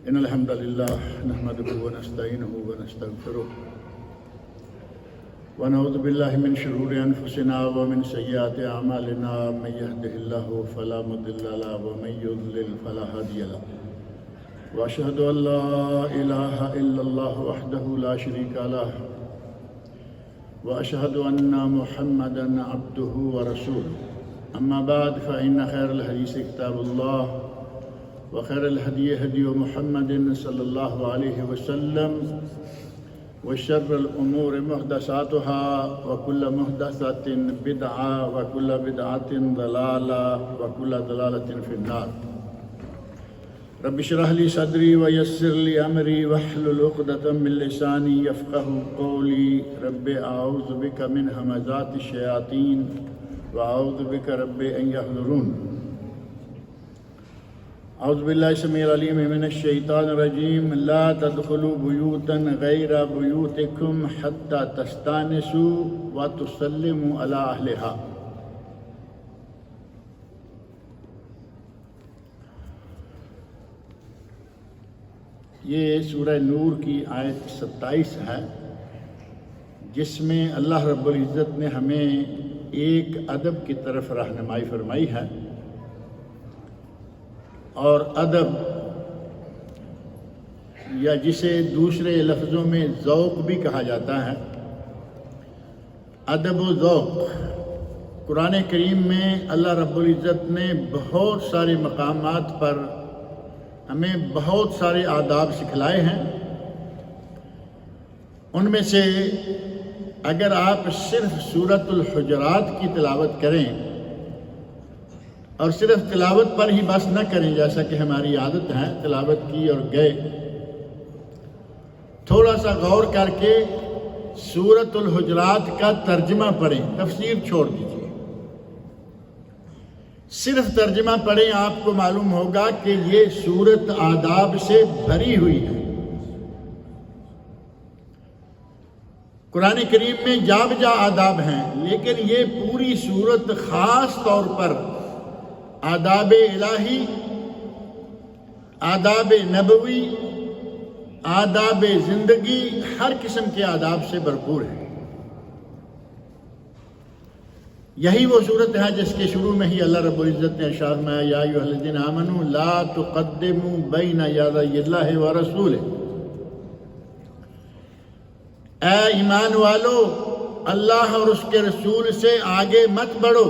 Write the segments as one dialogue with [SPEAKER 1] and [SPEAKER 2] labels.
[SPEAKER 1] إن الحمد لله نحمده ونستعينه ونستغفره ونعوذ بالله من شرور أنفسنا ومن سيئات أعمالنا من يهده الله فلا مضل له ومن يضلل فلا هادي له وأشهد أن لا إله إلا الله وحده لا شريك له وأشهد أن محمدًا عبده ورسوله أما بعد فإن خير الحديث كتاب الله وخير الهدي هدي محمد صلى الله عليه وسلم وشر الأمور محدثاتها وكل محدثة بدعة وكل بدعة ضلالة وكل ضلالة في النار. رب اشرح لي صدري ويسر لي أمري واحلل عقدة من لساني يفقهوا قولي. رب أعوذ بك من همزات الشياطين وأعوذ بك رب أن يحضرون. اعوذ باللہ السمیع العلیم من الشیطان الرجیم. لا تدخلوا بیوتا غیر بیوتکم حتی تستانسوا وتسلموا علی اہلہا. یہ سورہ نور کی آیت 27 ہے، جس میں اللہ رب العزت نے ہمیں ایک ادب کی طرف رہنمائی فرمائی ہے، اور ادب یا جسے دوسرے لفظوں میں ذوق بھی کہا جاتا ہے، ادب و ذوق قرآن کریم میں اللہ رب العزت نے بہت سارے مقامات پر ہمیں بہت سارے آداب سکھلائے ہیں. ان میں سے اگر آپ صرف سورۃ الحجرات کی تلاوت کریں اور صرف تلاوت پر ہی بس نہ کریں جیسا کہ ہماری عادت ہے، تلاوت کی اور گئے، تھوڑا سا غور کر کے سورۃ الحجرات کا ترجمہ پڑھیں، تفسیر چھوڑ دیجیے، صرف ترجمہ پڑھیں، آپ کو معلوم ہوگا کہ یہ سورت آداب سے بھری ہوئی ہے. قرآن کریم میں جا بجا آداب ہیں، لیکن یہ پوری سورت خاص طور پر آداب الہی، آداب نبوی، آداب زندگی، ہر قسم کے آداب سے بھرپور ہے. یہی وہ صورت ہے جس کے شروع میں ہی اللہ رب العزت نے ارشاد فرمایا یا ایھا الذین آمنوا لا تقدموا بین یدی اللہ ورسولہ. اے ایمان والو، اللہ اور اس کے رسول سے آگے مت بڑھو.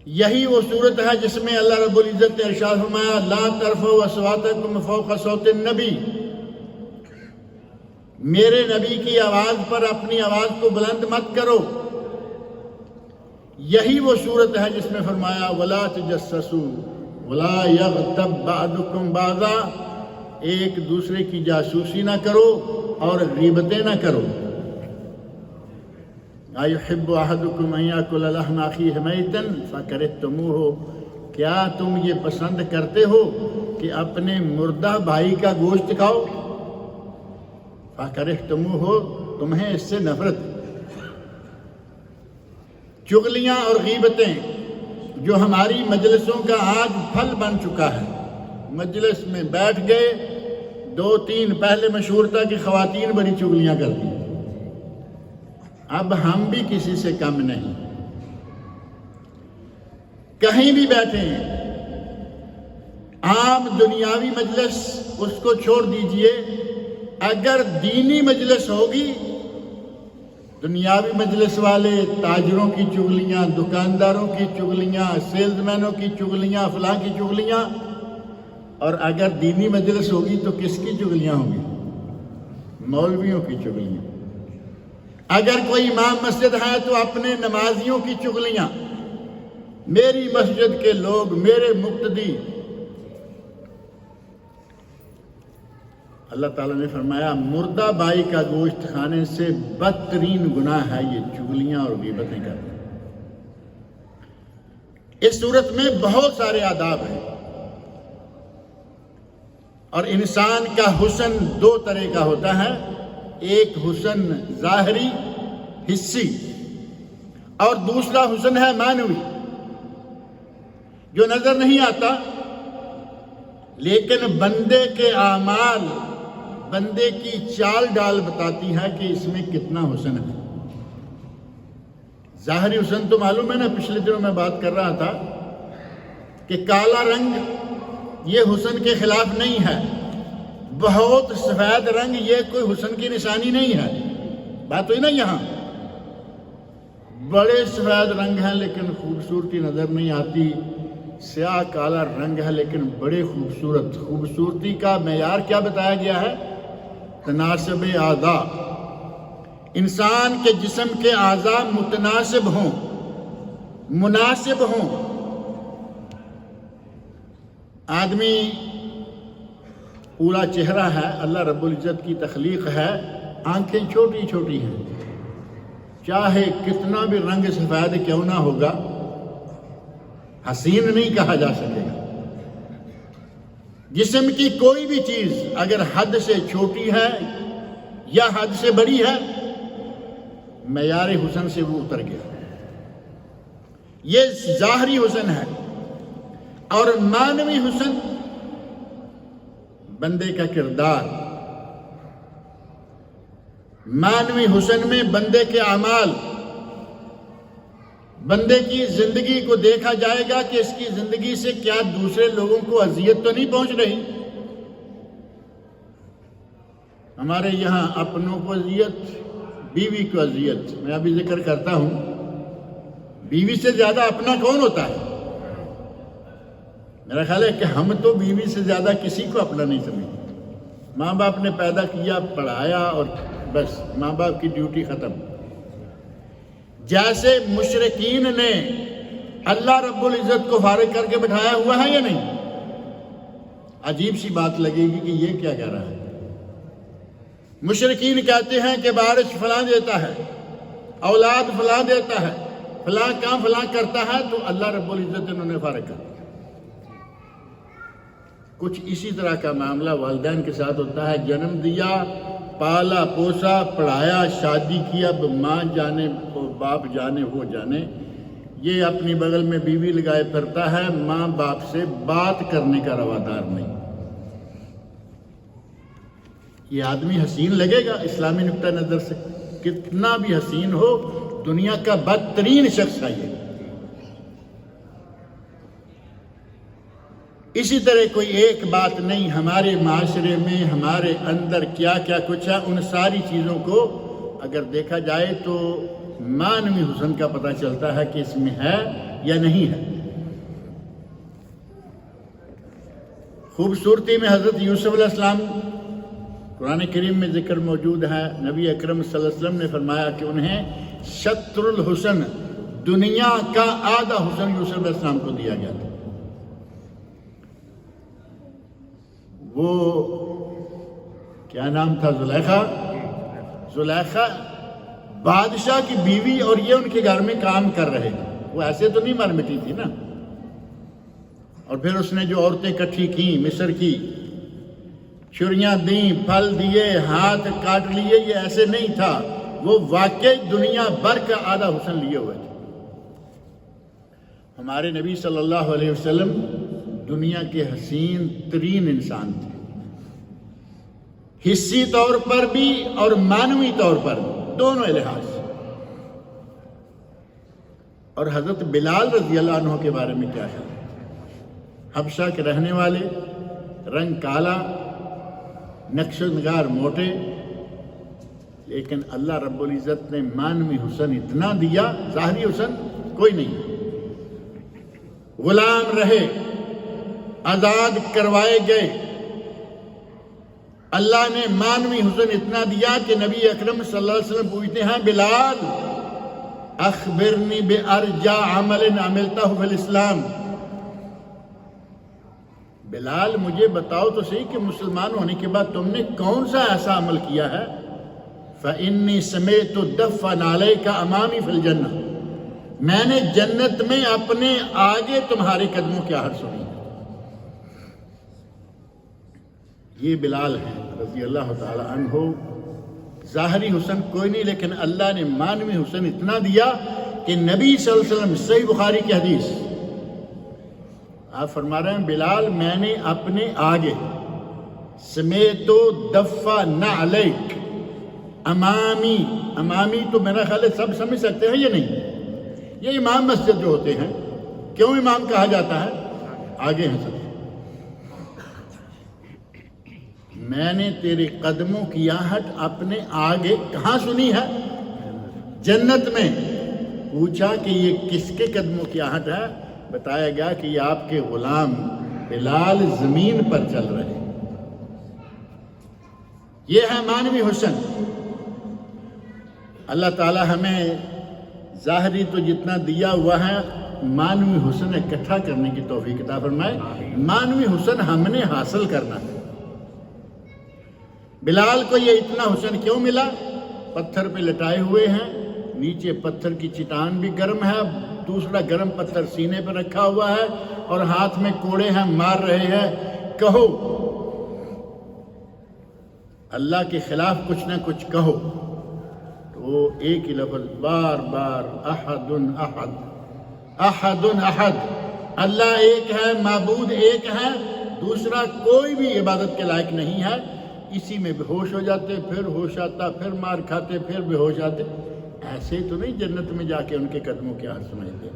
[SPEAKER 1] یہی وہ صورت ہے جس میں اللہ رب العزت نے ارشاد فرمایا لا ترفعوا اصواتکم فوق صوت النبی. میرے نبی کی آواز پر اپنی آواز کو بلند مت کرو. یہی وہ صورت ہے جس میں فرمایا ولا تجسسوا ولا یغتب بعضکم بعضا. ایک دوسرے کی جاسوسی نہ کرو اور غیبتیں نہ کرو. ایحب احدکم ان یاکل لحم اخیہ میتا فکرہتموہ. کیا تم یہ پسند کرتے ہو کہ اپنے مردہ بھائی کا گوشت کھاؤ؟ فکرہتموہ، تمہیں اس سے نفرت. چغلیاں اور غیبتیں جو ہماری مجلسوں کا آج پھل بن چکا ہے. مجلس میں بیٹھ گئے، 2-3 پہلے مشہور تھا کہ خواتین بڑی چغلیاں کرتی ہیں، اب ہم بھی کسی سے کم نہیں. کہیں بھی بیٹھے ہیں، عام دنیاوی مجلس اس کو چھوڑ دیجئے. اگر دینی مجلس ہوگی، دنیاوی مجلس والے تاجروں کی چغلیاں، دکانداروں کی چغلیاں، سیلز مینوں کی چغلیاں، فلاں کی چغلیاں. اور اگر دینی مجلس ہوگی تو کس کی چغلیاں ہوں گی؟ مولویوں کی چغلیاں. اگر کوئی امام مسجد ہے تو اپنے نمازیوں کی چغلیاں. میری مسجد کے لوگ، میرے مقتدی. اللہ تعالیٰ نے فرمایا مردہ بھائی کا گوشت کھانے سے بدترین گناہ ہے یہ چغلیاں اور غیبتیں کرنا. اس صورت میں بہت سارے آداب ہیں، اور انسان کا حسن 2 طرح کا ہوتا ہے. ایک حسن ظاہری حصی اور دوسرا حسن ہے معنوی، جو نظر نہیں آتا، لیکن بندے کے اعمال، بندے کی چال ڈال بتاتی ہے کہ اس میں کتنا حسن ہے۔ ظاہری حسن تو معلوم ہے نا، پچھلے دنوں میں بات کر رہا تھا کہ کالا رنگ یہ حسن کے خلاف نہیں ہے، بہت سفید رنگ یہ کوئی حسن کی نشانی نہیں ہے۔ بات ہوئی نا، یہاں بڑے سفید رنگ ہیں لیکن خوبصورتی نظر نہیں آتی، سیاہ کالا رنگ ہے لیکن بڑے خوبصورت۔ خوبصورتی کا معیار کیا بتایا گیا ہے؟ تناسب اعضاء، انسان کے جسم کے اعضاء متناسب ہوں، مناسب ہوں۔ آدمی پورا چہرہ ہے، اللہ رب العزت کی تخلیق ہے، آنکھیں چھوٹی چھوٹی ہیں، چاہے کتنا بھی رنگ سفید کیوں نہ ہوگا، حسین نہیں کہا جا سکے گا۔ جسم کی کوئی بھی چیز اگر حد سے چھوٹی ہے یا حد سے بڑی ہے، معیار حسن سے وہ اتر گیا۔ یہ ظاہری حسن ہے۔ اور معنوی حسن بندے کا کردار، معنوی حسن میں بندے کے اعمال، بندے کی زندگی کو دیکھا جائے گا کہ اس کی زندگی سے کیا دوسرے لوگوں کو اذیت تو نہیں پہنچ رہی۔ ہمارے یہاں اپنوں کو اذیت، بیوی کو اذیت، میں ابھی ذکر کرتا ہوں، بیوی سے زیادہ اپنا کون ہوتا ہے؟ میرا خیال ہے کہ ہم تو بیوی سے زیادہ کسی کو اپنا نہیں سمجھتے۔ ماں باپ نے پیدا کیا، پڑھایا اور بس ماں باپ کی ڈیوٹی ختم۔ جیسے مشرکین نے اللہ رب العزت کو فارغ کر کے بٹھایا ہوا ہے یا نہیں؟ عجیب سی بات لگے گی کہ یہ کیا کہہ رہا ہے۔ مشرکین کہتے ہیں کہ بارش فلاں دیتا ہے، اولاد فلاں دیتا ہے، فلاں کام فلاں کرتا ہے، تو اللہ رب العزت انہوں نے فارغ کر۔ کچھ اسی طرح کا معاملہ والدین کے ساتھ ہوتا ہے۔ جنم دیا، پالا پوسا، پڑھایا، شادی کیا، ماں جانے باپ جانے وہ جانے، یہ اپنی بغل میں بیوی لگائے پھرتا ہے، ماں باپ سے بات کرنے کا روادار نہیں۔ یہ آدمی حسین لگے گا اسلامی نقطہ نظر سے، کتنا بھی حسین ہو، دنیا کا بدترین شخص ہے یہ۔ اسی طرح کوئی ایک بات نہیں، ہمارے معاشرے میں ہمارے اندر کیا کیا کچھ ہے، ان ساری چیزوں کو اگر دیکھا جائے تو معنوی حسن کا پتہ چلتا ہے کہ اس میں ہے یا نہیں ہے۔ خوبصورتی میں حضرت یوسف علیہ السلام قرآن کریم میں ذکر موجود ہے، نبی اکرم صلی اللہ علیہ وسلم نے فرمایا کہ انہیں شطر الحسن، دنیا کا آدھا حسن یوسف علیہ السلام کو دیا گیا تھا۔ وہ کیا نام تھا؟ زلیخا بادشاہ کی بیوی، اور یہ ان کے گھر میں کام کر رہے تھے۔ وہ ایسے تو نہیں مر مٹی تھی نا۔ اور پھر اس نے جو عورتیں اکٹھی کی، مصر کی، چھریاں دیں، پھل دیے، ہاتھ کاٹ لیے، یہ ایسے نہیں تھا۔ وہ واقعی دنیا بھر کا آدھا حسن لیے ہوئے تھے۔ ہمارے نبی صلی اللہ علیہ وسلم دنیا کے حسین ترین انسان تھے، حسی طور پر بھی اور معنوی طور پر بھی، دونوں لحاظ سے۔ اور حضرت بلال رضی اللہ عنہ کے بارے میں کیا ہے؟ حبشہ کے رہنے والے، رنگ کالا، نقش و نگار موٹے، لیکن اللہ رب العزت نے معنوی حسن اتنا دیا، ظاہری حسن کوئی نہیں۔ غلام رہے، آزاد کروائے گئے، اللہ نے معنوی حسن اتنا دیا کہ نبی اکرم صلی اللہ علیہ وسلم پوچھتے ہیں، بلال اخبرنی بارجا عمل عملتہ فی الاسلام، بلال مجھے بتاؤ تو صحیح کہ مسلمان ہونے کے بعد تم نے کون سا ایسا عمل کیا ہے؟ فإنی سمعت دف نعلیک امامی فی الجنہ، میں نے جنت میں اپنے آگے تمہارے قدموں کی آہٹ سنی۔ یہ بلال ہے رضی اللہ تعالی عنہ۔ ظاہری حسن کوئی نہیں، لیکن اللہ نے معنوی حسن اتنا دیا کہ نبی صلی اللہ علیہ وسلم، صحیح بخاری کی حدیث، آپ فرما رہے ہیں بلال میں نے اپنے آگے سمیتو دفع نعلیک، امامی تو میرا خیال ہے سب سمجھ سکتے ہیں یہ نہیں، یہ امام مسجد جو ہوتے ہیں، کیوں امام کہا جاتا ہے؟ آگے ہیں سب۔ میں نے تیرے قدموں کی آہٹ اپنے آگے کہاں سنی ہے؟ جنت میں۔ پوچھا کہ یہ کس کے قدموں کی آہٹ ہے؟ بتایا گیا کہ یہ آپ کے غلام بلال زمین پر چل رہے ہیں۔ یہ ہے معنوی حسن۔ اللہ تعالی ہمیں ظاہری تو جتنا دیا ہوا ہے، معنوی حسن اکٹھا کرنے کی توفیق عطا فرمائے۔ معنوی حسن ہم نے حاصل کرنا ہے۔ بلال کو یہ اتنا حسن کیوں ملا؟ پتھر پہ لٹائے ہوئے ہیں، نیچے پتھر کی چٹان بھی گرم ہے، دوسرا گرم پتھر سینے پہ رکھا ہوا ہے، اور ہاتھ میں کوڑے ہیں، مار رہے ہیں۔ کہو اللہ کے خلاف کچھ نہ کچھ کہو، تو ایک ہی لفظ بار بار، احد احد احد احد، اللہ ایک ہے، معبود ایک ہے، دوسرا کوئی بھی عبادت کے لائق نہیں ہے۔ اسی میں بے ہوش ہو جاتے، پھر ہوش آتا، پھر مار کھاتے، پھر بے ہوش آتے۔ ایسے تو نہیں جنت میں جا کے ان کے قدموں کی آہٹ سمجھتے۔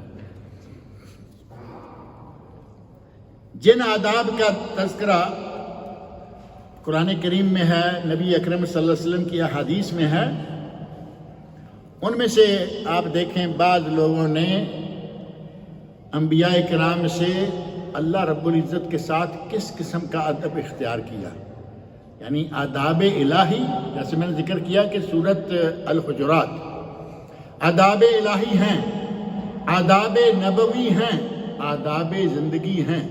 [SPEAKER 1] جن آداب کا تذکرہ قرآن کریم میں ہے، نبی اکرم صلی اللہ علیہ وسلم کی احادیث میں ہے، ان میں سے آپ دیکھیں بعض لوگوں نے انبیاء کرام سے اللہ رب العزت کے ساتھ کس قسم کا ادب اختیار کیا، یعنی آداب الہی، جیسے میں نے ذکر کیا کہ سورۃ الحجرات آداب الہی ہیں، آداب نبوی ہیں، آداب زندگی ہیں۔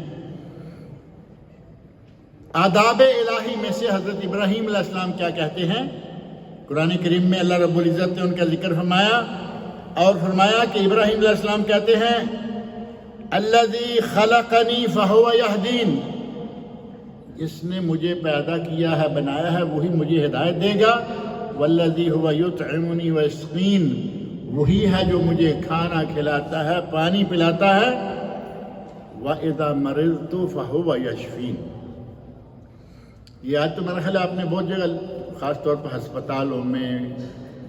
[SPEAKER 1] آداب الہی میں سے حضرت ابراہیم علیہ السلام کیا کہتے ہیں؟ قرآن کریم میں اللہ رب العزت نے ان کا ذکر فرمایا، اور فرمایا کہ ابراہیم علیہ السلام کہتے ہیں الذی خلقنی فہو یہدین، جس نے مجھے پیدا کیا ہے، بنایا ہے، وہی مجھے ہدایت دے گا۔ والذی هو یطعمنی ویسقین، وہی ہے جو مجھے کھانا کھلاتا ہے، پانی پلاتا ہے۔ وَإِذَا مَرِضْتُ فَهُوَ يَشْفِينِ، یہ آج تو میرا خیال ہے آپ نے بہت جگہ، خاص طور پر ہسپتالوں میں،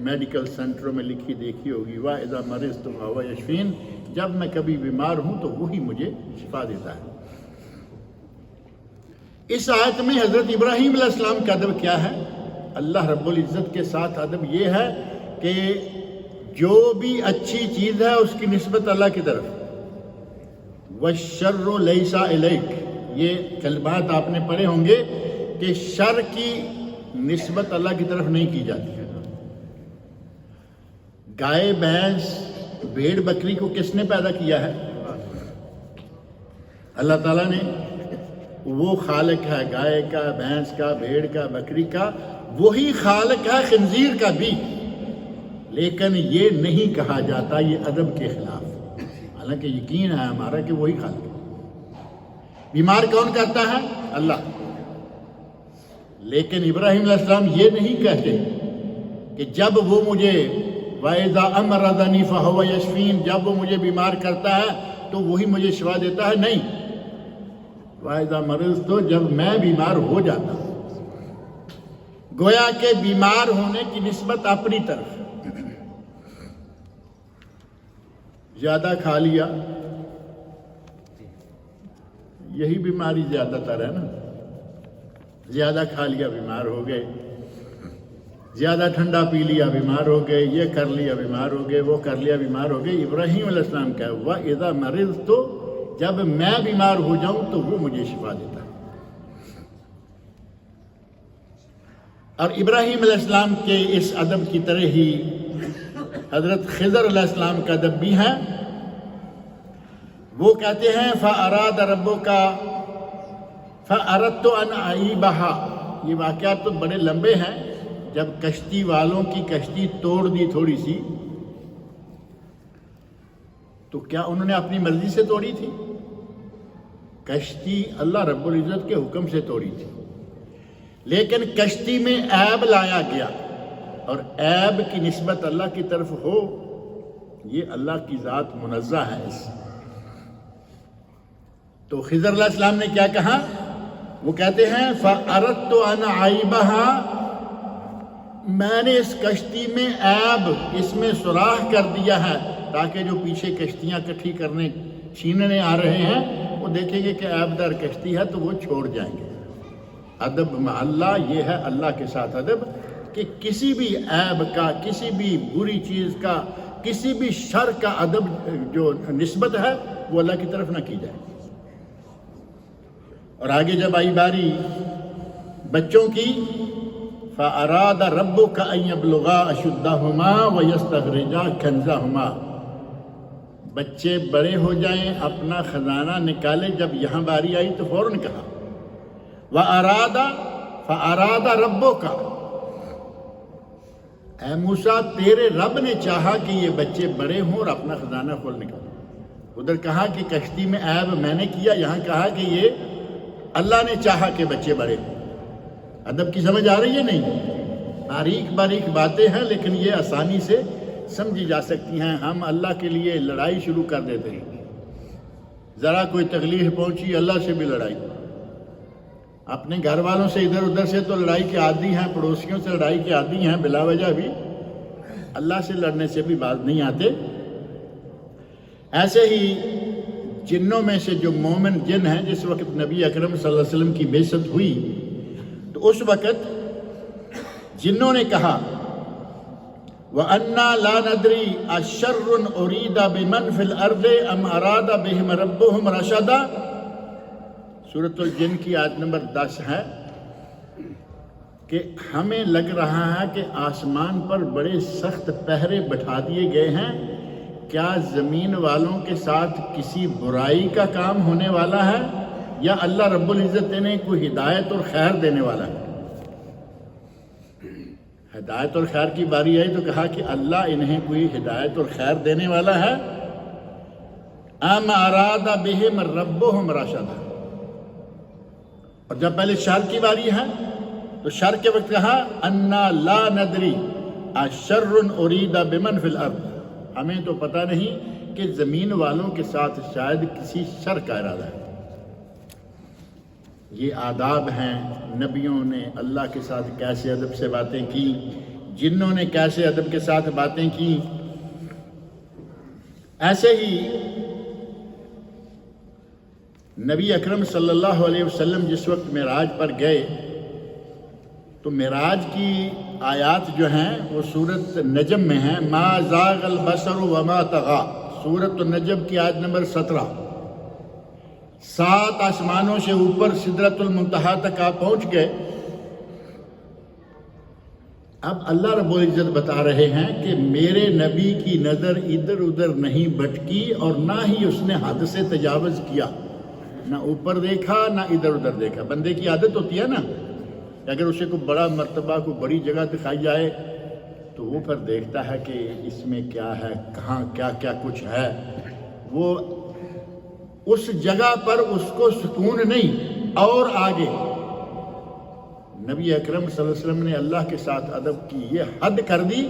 [SPEAKER 1] میڈیکل سینٹروں میں لکھی دیکھی ہوگی، وَإِذَا مَرِضْتُ فَهُوَ يَشْفِينِ، جب میں کبھی بیمار ہوں تو وہی مجھے شفا دیتا ہے۔ اس آیت میں حضرت ابراہیم علیہ السلام کا ادب کیا ہے؟ اللہ رب العزت کے ساتھ ادب یہ ہے کہ جو بھی اچھی چیز ہے اس کی نسبت اللہ کی طرف، وَالشَّرُّ لَيْسَ إِلَيْكَ، یہ کلمات آپ نے پڑھے ہوں گے کہ شر کی نسبت اللہ کی طرف نہیں کی جاتی ہے۔ گائے، بھینس، بھیڑ، بکری کو کس نے پیدا کیا ہے؟ اللہ تعالیٰ نے۔ وہ خالق ہے گائے کا، بھینس کا، بھیڑ کا، بکری کا، وہی خالق ہے خنزیر کا بھی، لیکن یہ نہیں کہا جاتا، یہ ادب کے خلاف، حالانکہ یقین ہے ہمارا کہ وہی خالق ہے۔ بیمار کون کرتا ہے؟ اللہ۔ لیکن ابراہیم علیہ السلام یہ نہیں کہتے کہ جب وہ مجھے وَإِذَا أَمْرَضَنِي فَهُوَ يَشْفِينِ، جب وہ مجھے بیمار کرتا ہے تو وہی مجھے شفا دیتا ہے، نہیں۔ وَإِذَا مَرِضْتُ، جب میں بیمار ہو جاتا ہوں۔ گویا کہ بیمار ہونے کی نسبت اپنی طرف، زیادہ کھا لیا، یہی بیماری زیادہ تر ہے نا، زیادہ کھا لیا بیمار ہو گئے، زیادہ ٹھنڈا پی لیا بیمار ہو گئے، یہ کر لیا بیمار ہو گئے، وہ کر لیا بیمار ہو گئے۔ ابراہیم علیہ السلام کا وَإِذَا مَرِضْتُ، جب میں بیمار ہو جاؤں تو وہ مجھے شفا دیتا ہے۔ اور ابراہیم علیہ السلام کے اس ادب کی طرح ہی حضرت خضر علیہ السلام کا ادب بھی ہے۔ وہ کہتے ہیں فَأَرَادَ رَبُّكَ فَأَرَدْتُ أَنْ أَعِيبَهَا، یہ واقعات تو بڑے لمبے ہیں۔ جب کشتی والوں کی کشتی توڑ دی تھوڑی سی، تو کیا انہوں نے اپنی مرضی سے توڑی تھی؟ کشتی اللہ رب العزت کے حکم سے توڑی تھی، لیکن کشتی میں عیب لایا گیا، اور عیب کی نسبت اللہ کی طرف ہو یہ اللہ کی ذات منزہ ہے اس سے۔ تو خضر علیہ السلام نے کیا کہا؟ وہ کہتے ہیں فَأَرَدْتُ أَنْ عَيْبَهَا، میں نے اس کشتی میں عیب، اس میں سوراخ کر دیا ہے تاکہ جو پیچھے کشتیاں اکٹھی کرنے چھیننے آ رہے ہیں وہ دیکھیں گے کہ عیب دار کشتی ہے تو وہ چھوڑ جائیں گے۔ ادب مع اللہ، یہ ہے اللہ کے ساتھ ادب، کہ کسی بھی عیب کا، کسی بھی بری چیز کا، کسی بھی شر کا ادب جو نسبت ہے وہ اللہ کی طرف نہ کی جائے۔ اور آگے جب آئی باری بچوں کی، فَأَرَادَ رَبُّكَ أَن يَبْلُغَا أَشُدَّهُمَا وَيَسْتَخْرِجَا كَنزَهُمَا، بچے بڑے ہو جائیں، اپنا خزانہ نکالے۔ جب یہاں باری آئی تو فوراً کہا فَأَرَادَ رَبُّكَ، اے موسیٰ تیرے رب نے چاہا کہ یہ بچے بڑے ہوں اور اپنا خزانہ کھول نکالے۔ ادھر کہا کہ کشتی میں عیب میں نے کیا، یہاں کہا کہ یہ اللہ نے چاہا کہ بچے بڑے ہوں۔ ادب کی سمجھ آ رہی ہے؟ نہیں، باریک باریک باتیں ہیں لیکن یہ آسانی سے سمجھی جا سکتی ہیں۔ ہم اللہ کے لیے لڑائی شروع کر دیتے ہیں، ذرا کوئی تکلیف پہنچی اللہ سے بھی لڑائی، اپنے گھر والوں سے ادھر ادھر سے تو لڑائی کے عادی ہیں، پڑوسیوں سے لڑائی کے عادی ہیں بلا وجہ بھی، اللہ سے لڑنے سے بھی باز نہیں آتے۔ ایسے ہی جنوں میں سے جو مومن جن ہیں، جس وقت نبی اکرم صلی اللہ علیہ وسلم کی بعثت ہوئی تو اس وقت جنوں نے کہا وَأَنَّا لَا نَدْرِي أَشَرٌ أُرِيدَ بِمَنْ فِي الْأَرْضِ أَمْ أَرَادَ بِهِمْ رَبُّهُمْ رَشَدًا، سورۃ الجن کی آیت نمبر 10 ہے کہ ہمیں لگ رہا ہے کہ آسمان پر بڑے سخت پہرے بٹھا دیے گئے ہیں، کیا زمین والوں کے ساتھ کسی برائی کا کام ہونے والا ہے یا اللہ رب العزت نے کوئی ہدایت اور خیر دینے والا ہے؟ ہدایت اور خیر کی باری آئی تو کہا کہ اللہ انہیں کوئی ہدایت اور خیر دینے والا ہے۔ ام اراد بہم ربہم رشدا، اور جب پہلے شر کی باری ہے تو شر کے وقت کہا انا لا ندری اشر ارید بمن فی الارض، ہمیں تو پتہ نہیں کہ زمین والوں کے ساتھ شاید کسی شر کا ارادہ ہے۔ یہ آداب ہیں، نبیوں نے اللہ کے ساتھ کیسے ادب سے باتیں کی، جنوں نے کیسے ادب کے ساتھ باتیں کی۔ ایسے ہی نبی اکرم صلی اللہ علیہ وسلم جس وقت معراج پر گئے تو معراج کی آیات جو ہیں وہ سورۃ نجم میں ہیں، ما زاغ البصر وما طغى، سورۃ النجم کی آیت نمبر 17۔ 7 آسمانوں سے اوپر سدرۃ المنتہا تک آپ پہنچ گئے۔ اب اللہ رب العزت بتا رہے ہیں کہ میرے نبی کی نظر ادھر ادھر نہیں بھٹکی اور نہ ہی اس نے حد سے تجاوز کیا، نہ اوپر دیکھا نہ ادھر ادھر دیکھا۔ بندے کی عادت ہوتی ہے نا، اگر اسے کوئی بڑا مرتبہ کوئی بڑی جگہ دکھائی جائے تو وہ پھر دیکھتا ہے کہ اس میں کیا ہے، کہاں کیا کیا کچھ ہے، وہ اس جگہ پر اس کو سکون نہیں اور آگے۔ نبی اکرم صلی اللہ علیہ وسلم نے اللہ کے ساتھ ادب کی یہ حد کر دی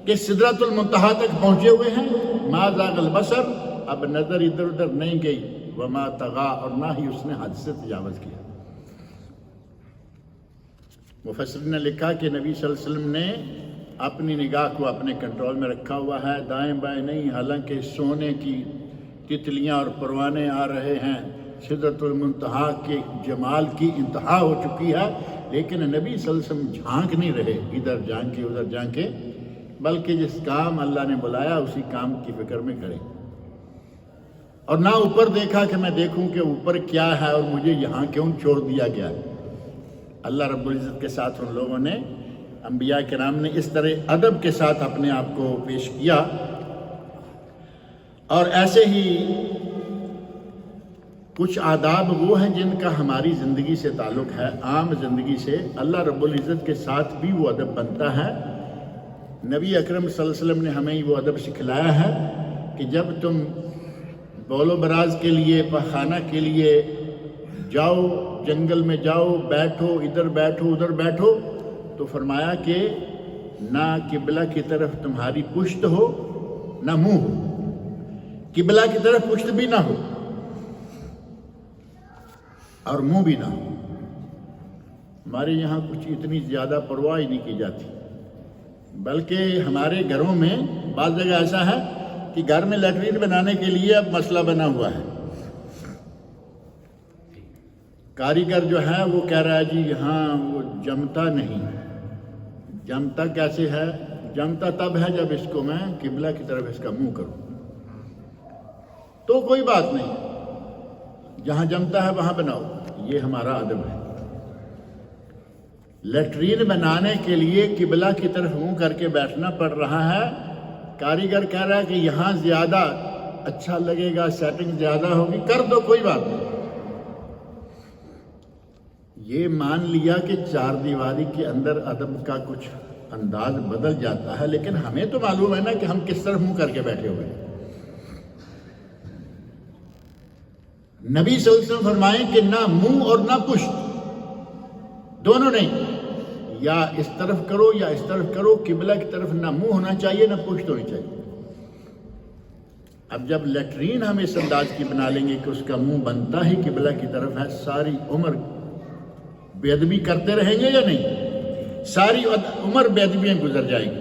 [SPEAKER 1] کہ سدرۃ المنتہا تک پہنچے ہوئے ہیں، ما زاغ البصر، اب نظر ادھر ادھر نہیں گئی، وما طغى، اور نہ ہی اس نے حد سے تجاوز کیا۔ مفسرین نے لکھا کہ نبی صلی اللہ علیہ وسلم نے اپنی نگاہ کو اپنے کنٹرول میں رکھا ہوا ہے، دائیں بائیں نہیں، حالانکہ سونے کی تتلیاں اور پروانے آ رہے ہیں، سدرۃ المنتہا کے جمال کی انتہا ہو چکی ہے، لیکن نبی صلی اللہ علیہ وسلم جھانک نہیں رہے ادھر جھانکے ادھر جھانکے، بلکہ جس کام اللہ نے بلایا اسی کام کی فکر میں کھڑے، اور نہ اوپر دیکھا کہ میں دیکھوں کہ اوپر کیا ہے اور مجھے یہاں کیوں چھوڑ دیا گیا ہے۔ اللہ رب العزت کے ساتھ ان لوگوں نے، انبیاء کرام نے اس طرح ادب کے ساتھ اپنے آپ کو پیش کیا۔ اور ایسے ہی کچھ آداب وہ ہیں جن کا ہماری زندگی سے تعلق ہے، عام زندگی سے، اللہ رب العزت کے ساتھ بھی وہ ادب بنتا ہے۔ نبی اکرم صلی اللہ علیہ وسلم نے ہمیں وہ ادب سکھلایا ہے کہ جب تم بول و براز کے لیے، پخانہ کے لیے جاؤ، جنگل میں جاؤ، بیٹھو، ادھر بیٹھو ادھر بیٹھو، تو فرمایا کہ نہ قبلہ کی طرف تمہاری پشت ہو نہ منہ ہو، قبلہ کی طرف پشت بھی نہ ہو اور منہ بھی نہ ہو۔ ہمارے یہاں کچھ اتنی زیادہ پرواہ ہی نہیں کی جاتی، بلکہ ہمارے گھروں میں بعض جگہ ایسا ہے کہ گھر میں لیٹرین بنانے کے لیے اب مسئلہ بنا ہوا ہے۔ کاریگر جو ہے وہ کہہ رہا ہے جی یہاں وہ جمتا نہیں۔ جمتا کیسے ہے؟ جمتا تب ہے جب اس کو میں قبلہ کی طرف اس کا منہ کروں، تو کوئی بات نہیں، جہاں جمتا ہے وہاں بناؤ، یہ ہمارا ادب ہے۔ لیٹرین بنانے کے لیے قبلہ کی طرف منہ کر کے بیٹھنا پڑ رہا ہے، کاریگر کہہ رہا ہے کہ یہاں زیادہ اچھا لگے گا، سیٹنگ زیادہ ہوگی، کر دو، کوئی بات نہیں۔ یہ مان لیا کہ چار دیواری کے اندر ادب کا کچھ انداز بدل جاتا ہے، لیکن ہمیں تو معلوم ہے نا کہ ہم کس طرف منہ کر کے بیٹھے ہوئے ہیں۔ نبی صلی اللہ علیہ وسلم فرمائیں کہ نہ منہ اور نہ پشت، دونوں نہیں، یا اس طرف کرو یا اس طرف کرو، قبلہ کی طرف نہ منہ ہونا چاہیے نہ پشت ہونی چاہیے۔ اب جب لیٹرین ہم اس انداز کی بنا لیں گے کہ اس کا منہ بنتا ہی قبلہ کی طرف ہے، ساری عمر بے ادبی کرتے رہیں گے یا نہیں؟ ساری عمر بے ادبیاں گزر جائیں گی۔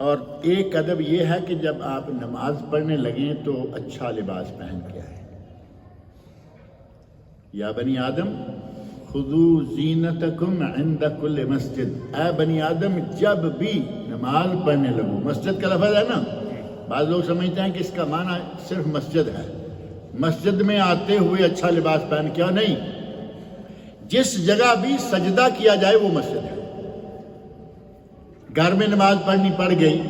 [SPEAKER 1] اور ایک ادب یہ ہے کہ جب آپ نماز پڑھنے لگیں تو اچھا لباس پہن کے آئیں۔ یا بنی آدم خذوا زینتکم عند کل مسجد، اے بنی آدم جب بھی نماز پڑھنے لگو، مسجد کا لفظ ہے نا، بعض لوگ سمجھتے ہیں کہ اس کا معنی صرف مسجد ہے، مسجد میں آتے ہوئے اچھا لباس پہن کے، نہیں، جس جگہ بھی سجدہ کیا جائے وہ مسجد ہے۔ گھر میں نماز پڑھنی پڑ گئی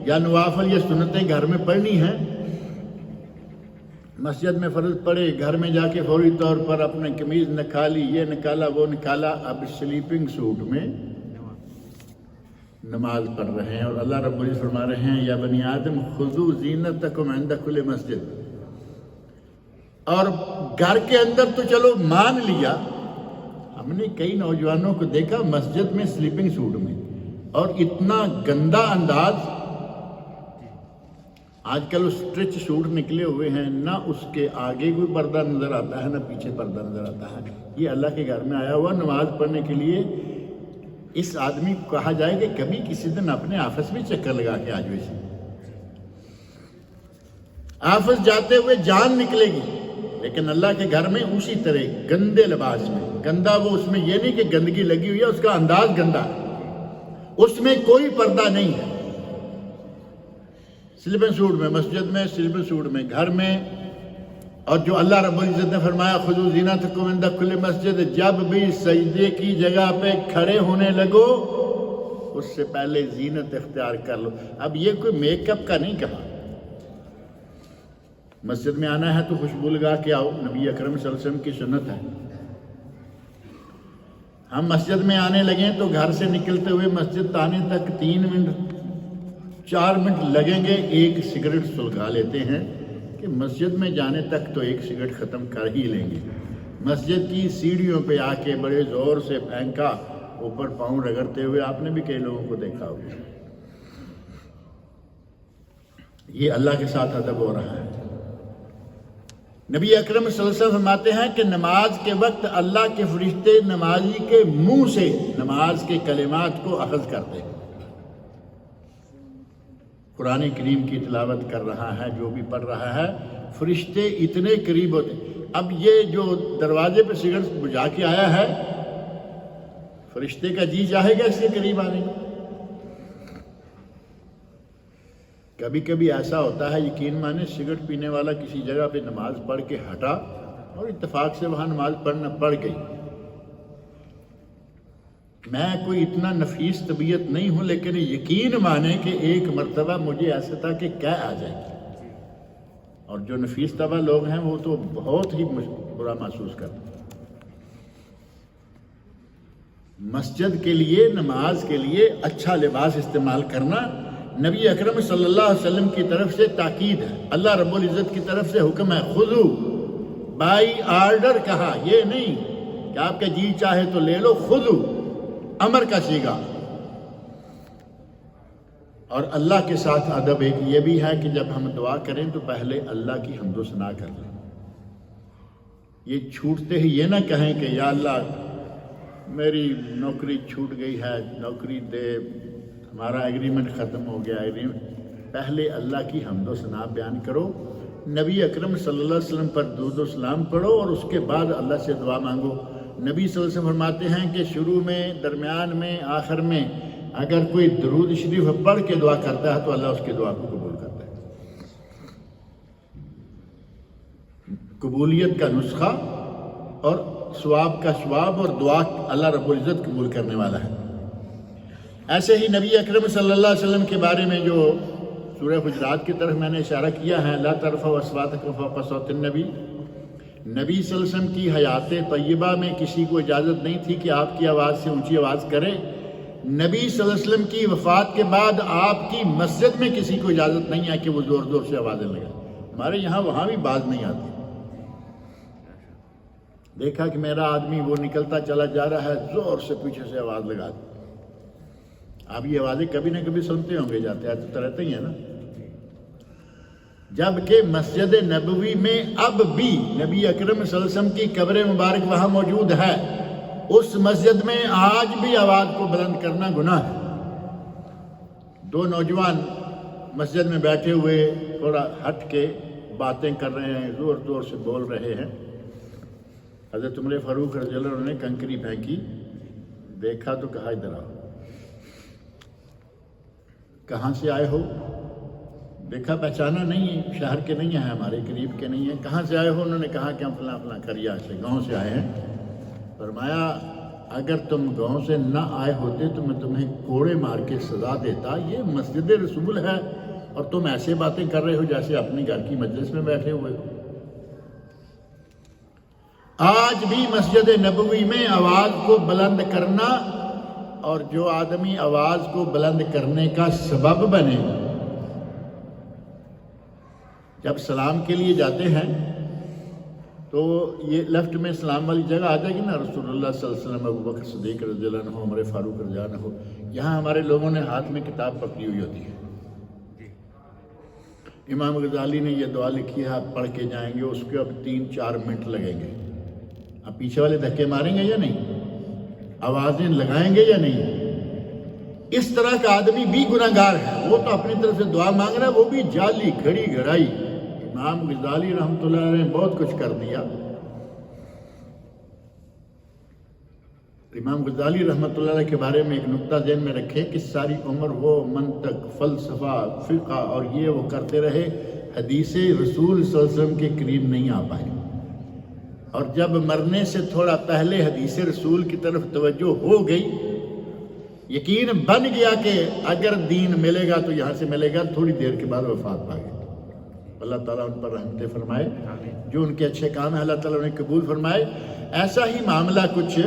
[SPEAKER 1] یا نوافل یا سنتیں گھر میں پڑھنی ہیں، مسجد میں فرض پڑے، گھر میں جا کے فوری طور پر اپنے قمیض نکالی، یہ نکالا وہ نکالا، اب سلیپنگ سوٹ میں نماز پڑھ رہے ہیں، اور اللہ رب العزت فرما رہے ہیں یا بنی آدم خذوا زینتکم عند کل مسجد۔ اور گھر کے اندر تو چلو مان لیا، ہم نے کئی نوجوانوں کو دیکھا مسجد میں سلیپنگ سوٹ میں، اور اتنا گندا انداز، آج کل اسٹریچ سوٹ نکلے ہوئے ہیں، نہ اس کے آگے کوئی پردہ نظر آتا ہے نہ پیچھے پردہ نظر آتا ہے۔ یہ اللہ کے گھر میں آیا ہوا نماز پڑھنے کے لیے، اس آدمی کو کہا جائے کہ کبھی کسی دن اپنے آفس میں چکر لگا کے آج ویسے آفس جاتے ہوئے جان نکلے گی، لیکن اللہ کے گھر میں اسی طرح گندے لباس میں، گندا وہ اس میں یہ نہیں کہ گندگی لگی ہوئی ہے، اس کا انداز گندا ہے، اس میں کوئی پردہ نہیں ہے، سلیپنگ سوٹ میں مسجد میں، سلیپنگ سوٹ میں گھر میں۔ اور جو اللہ رب العزت نے فرمایا خذوا زینتکم عند کل مسجد، جب بھی سجدے کی جگہ پہ کھڑے ہونے لگو اس سے پہلے زینت اختیار کر لو۔ اب یہ کوئی میک اپ کا نہیں کہا، مسجد میں آنا ہے تو خوشبو لگا کے آؤ، نبی اکرم صلی اللہ علیہ وسلم کی سنت ہے۔ ہم مسجد میں آنے لگیں تو گھر سے نکلتے ہوئے مسجد آنے تک 3 منٹ 4 منٹ لگیں گے، ایک سگریٹ سلگا لیتے ہیں کہ مسجد میں جانے تک تو ایک سگریٹ ختم کر ہی لیں گے۔ مسجد کی سیڑھیوں پہ آ کے بڑے زور سے پھینکا، اوپر پاؤں رگڑتے ہوئے، آپ نے بھی کئی لوگوں کو دیکھا ہوگا۔ یہ اللہ کے ساتھ ادب ہو رہا ہے۔ نبی اکرم صلی اللہ علیہ وسلم فرماتے ہیں کہ نماز کے وقت اللہ کے فرشتے نمازی کے منہ سے نماز کے کلمات کو اخذ کرتے ہیں۔ قرآن کریم کی تلاوت کر رہا ہے، جو بھی پڑھ رہا ہے، فرشتے اتنے قریب ہوتے ہیں۔ اب یہ جو دروازے پہ سگریٹ بجھا کے آیا ہے، فرشتے کا جی چاہے گا اس کے قریب آنے کا؟ کبھی کبھی ایسا ہوتا ہے، یقین مانے، سگریٹ پینے والا کسی جگہ پہ نماز پڑھ کے ہٹا اور اتفاق سے وہاں نماز پڑھنا پڑ گئی۔ میں کوئی اتنا نفیس طبیعت نہیں ہوں، لیکن یقین مانے کہ ایک مرتبہ مجھے ایسا تھا کہ کیا آ جائے گی، اور جو نفیس طبع لوگ ہیں وہ تو بہت ہی برا محسوس کرتے ہیں۔ مسجد کے لیے، نماز کے لیے اچھا لباس استعمال کرنا نبی اکرم صلی اللہ علیہ وسلم کی طرف سے تاکید ہے، اللہ رب العزت کی طرف سے حکم ہے۔ خذو، بائی آرڈر کہا، یہ نہیں کہ آپ کا جی چاہے تو لے لو، خذو امر کا صیغہ۔ اور اللہ کے ساتھ ادب ایک یہ بھی ہے کہ جب ہم دعا کریں تو پہلے اللہ کی حمد و ثنا کر لیں. یہ چھوٹتے ہی یہ نہ کہیں کہ یا اللہ میری نوکری چھوٹ گئی ہے، نوکری دے، ہمارا ایگریمنٹ ختم ہو گیا. پہلے اللہ کی حمد و ثنا بیان کرو، نبی اکرم صلی اللہ علیہ وسلم پر درود و سلام پڑھو اور اس کے بعد اللہ سے دعا مانگو. نبی صلی اللہ علیہ وسلم فرماتے ہیں کہ شروع میں، درمیان میں، آخر میں اگر کوئی درود شریف پڑھ کے دعا کرتا ہے تو اللہ اس کی دعا کو قبول کرتا ہے. قبولیت کا نسخہ اور ثواب کا ثواب، اور دعا اللہ رب العزت قبول کرنے والا ہے. ایسے ہی نبی اکرم صلی اللہ علیہ وسلم کے بارے میں جو سورہ حجرات کی طرف میں نے اشارہ کیا ہے، لا ترفعوا اصواتکم فوق صوت النبی، نبی صلی اللہ علیہ وسلم کی حیات طیبہ میں کسی کو اجازت نہیں تھی کہ آپ کی آواز سے اونچی آواز کرے. نبی صلی اللہ علیہ وسلم کی وفات کے بعد آپ کی مسجد میں کسی کو اجازت نہیں ہے کہ وہ زور زور سے آوازیں لگائیں. ہمارے یہاں وہاں بھی باز نہیں آتی. دیکھا کہ میرا آدمی وہ نکلتا چلا جا رہا ہے، زور سے پیچھے سے آواز لگا دی. آپ یہ آوازیں کبھی نہ کبھی سنتے ہوں گے، جاتے آتے تو رہتے ہی ہیں نا. جبکہ مسجد نبوی میں اب بھی نبی اکرم صلی اللہ علیہ وسلم کی قبر مبارک وہاں موجود ہے. اس مسجد میں آج بھی آواز کو بلند کرنا گناہ ہے. دو نوجوان مسجد میں بیٹھے ہوئے تھوڑا ہٹ کے باتیں کر رہے ہیں، زور زور سے بول رہے ہیں. حضرت عمر فاروق رضی اللہ عنہ نے کنکری پھینکی، دیکھا تو کہا ادھر آؤ. کہاں سے آئے ہو؟ دیکھا پہچانا نہیں ہے، شہر کے نہیں ہیں، ہمارے قریب کے نہیں ہیں. کہاں سے آئے ہو؟ انہوں نے کہا کہ ہم فلاں فلاں کھریا سے، گاؤں سے آئے ہیں. فرمایا اگر تم گاؤں سے نہ آئے ہوتے تو میں تمہیں کوڑے مار کے سزا دیتا. یہ مسجد رسول ہے اور تم ایسے باتیں کر رہے ہو جیسے اپنے گھر کی مجلس میں بیٹھے ہوئے ہو. آج بھی مسجد نبوی میں آواز کو بلند کرنا، اور جو آدمی آواز کو بلند کرنے کا سبب بنے، جب سلام کے لیے جاتے ہیں تو یہ لیفٹ میں سلام والی جگہ آ جائے گی نا، رسول اللہ صلی اللہ علیہ وسلم، ابو بکر صدیق رضی اللہ عنہ، عمر فاروق رضی اللہ عنہ. یہاں ہمارے لوگوں نے ہاتھ میں کتاب پکڑی ہوئی ہوتی ہے. امام غزالی نے یہ دعا لکھی ہے، آپ پڑھ کے جائیں گے، اس کے اب 3-4 منٹ لگیں گے. اب پیچھے والے دھکے ماریں گے یا نہیں؟ آوازیں لگائیں گے یا نہیں؟ اس طرح کا آدمی بھی گناہگار ہے. وہ تو اپنی طرف سے دعا مانگ رہا ہے، وہ بھی جعلی گھڑی گھڑائی. امام غزالی رحمۃ اللہ علیہ نے بہت کچھ کر دیا. امام غزالی رحمۃ اللہ علیہ کے بارے میں ایک نقطہ ذہن میں رکھیں کہ ساری عمر وہ منطق، فلسفہ، فقہ اور یہ وہ کرتے رہے، حدیث رسول صلی اللہ علیہ وسلم کے قریب نہیں آ پائے. اور جب مرنے سے تھوڑا پہلے حدیث رسول کی طرف توجہ ہو گئی، یقین بن گیا کہ اگر دین ملے گا تو یہاں سے ملے گا. تھوڑی دیر کے بعد وفات پا گئے. اللہ تعالیٰ ان پر رحمتیں فرمائے. جو ان کے اچھے کام ہیں اللہ تعالیٰ انہیں قبول فرمائے. ایسا ہی معاملہ کچھ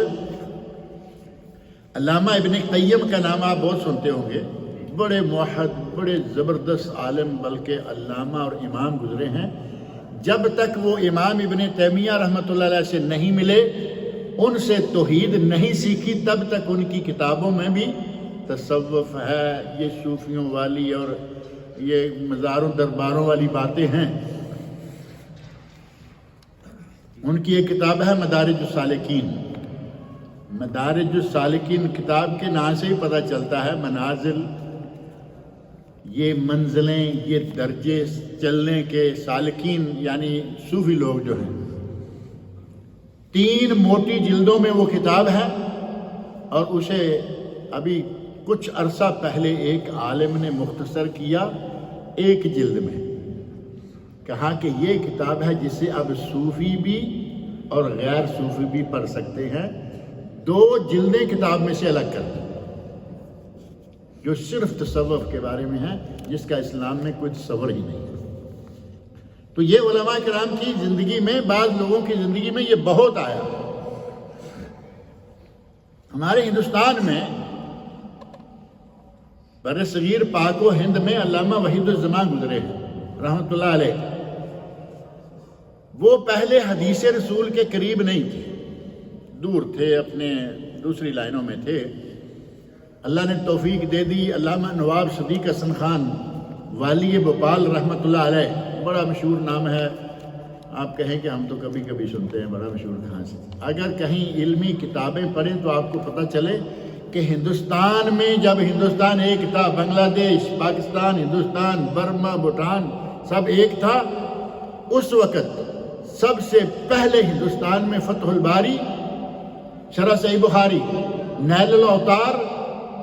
[SPEAKER 1] علامہ ابن قیم کا نام آپ بہت سنتے ہوں گے. بڑے موحد، بڑے زبردست عالم، بلکہ علامہ اور امام گزرے ہیں. جب تک وہ امام ابن تیمیہ رحمۃ اللہ علیہ سے نہیں ملے، ان سے توحید نہیں سیکھی، تب تک ان کی کتابوں میں بھی تصوف ہے، یہ صوفیوں والی اور یہ مزاروں درباروں والی باتیں ہیں. ان کی ایک کتاب ہے مدارج السالکین. مدارج السالکین کتاب کے نام سے ہی پتہ چلتا ہے منازل، یہ منزلیں، یہ درجے چلنے کے. سالکین یعنی صوفی لوگ جو ہیں. 3 موٹی جلدوں میں وہ کتاب ہے، اور اسے ابھی کچھ عرصہ پہلے ایک عالم نے مختصر کیا 1 جلد میں. کہا کہ یہ کتاب ہے جسے اب صوفی بھی اور غیر صوفی بھی پڑھ سکتے ہیں. 2 جلدیں کتاب میں سے الگ کر دیں جو صرف تصوف کے بارے میں ہے، جس کا اسلام میں کوئی تصور ہی نہیں ہے. تو یہ علماء کرام کی زندگی میں، بعض لوگوں کی زندگی میں یہ بہت آیا. ہمارے ہندوستان میں بر صغیر پاک و ہند میں علامہ وحید الزمان گزرے ہیں رحمۃ اللہ علیہ. وہ پہلے حدیث رسول کے قریب نہیں تھے، دور تھے، اپنے دوسری لائنوں میں تھے. اللہ نے توفیق دے دی، علامہ نواب صدیق حسن خان والی بھوپال رحمۃ اللہ علیہ، بڑا مشہور نام ہے، آپ کہیں کہ ہم تو کبھی کبھی سنتے ہیں، بڑا مشہور کہاں سے؟ اگر کہیں علمی کتابیں پڑھیں تو آپ کو پتہ چلے کہ ہندوستان میں جب ہندوستان ایک تھا، بنگلہ دیش، پاکستان، ہندوستان، برما، بھوٹان سب ایک تھا، اس وقت سب سے پہلے ہندوستان میں فتح الباری، شرح صحیح بخاری، نیل الاوطار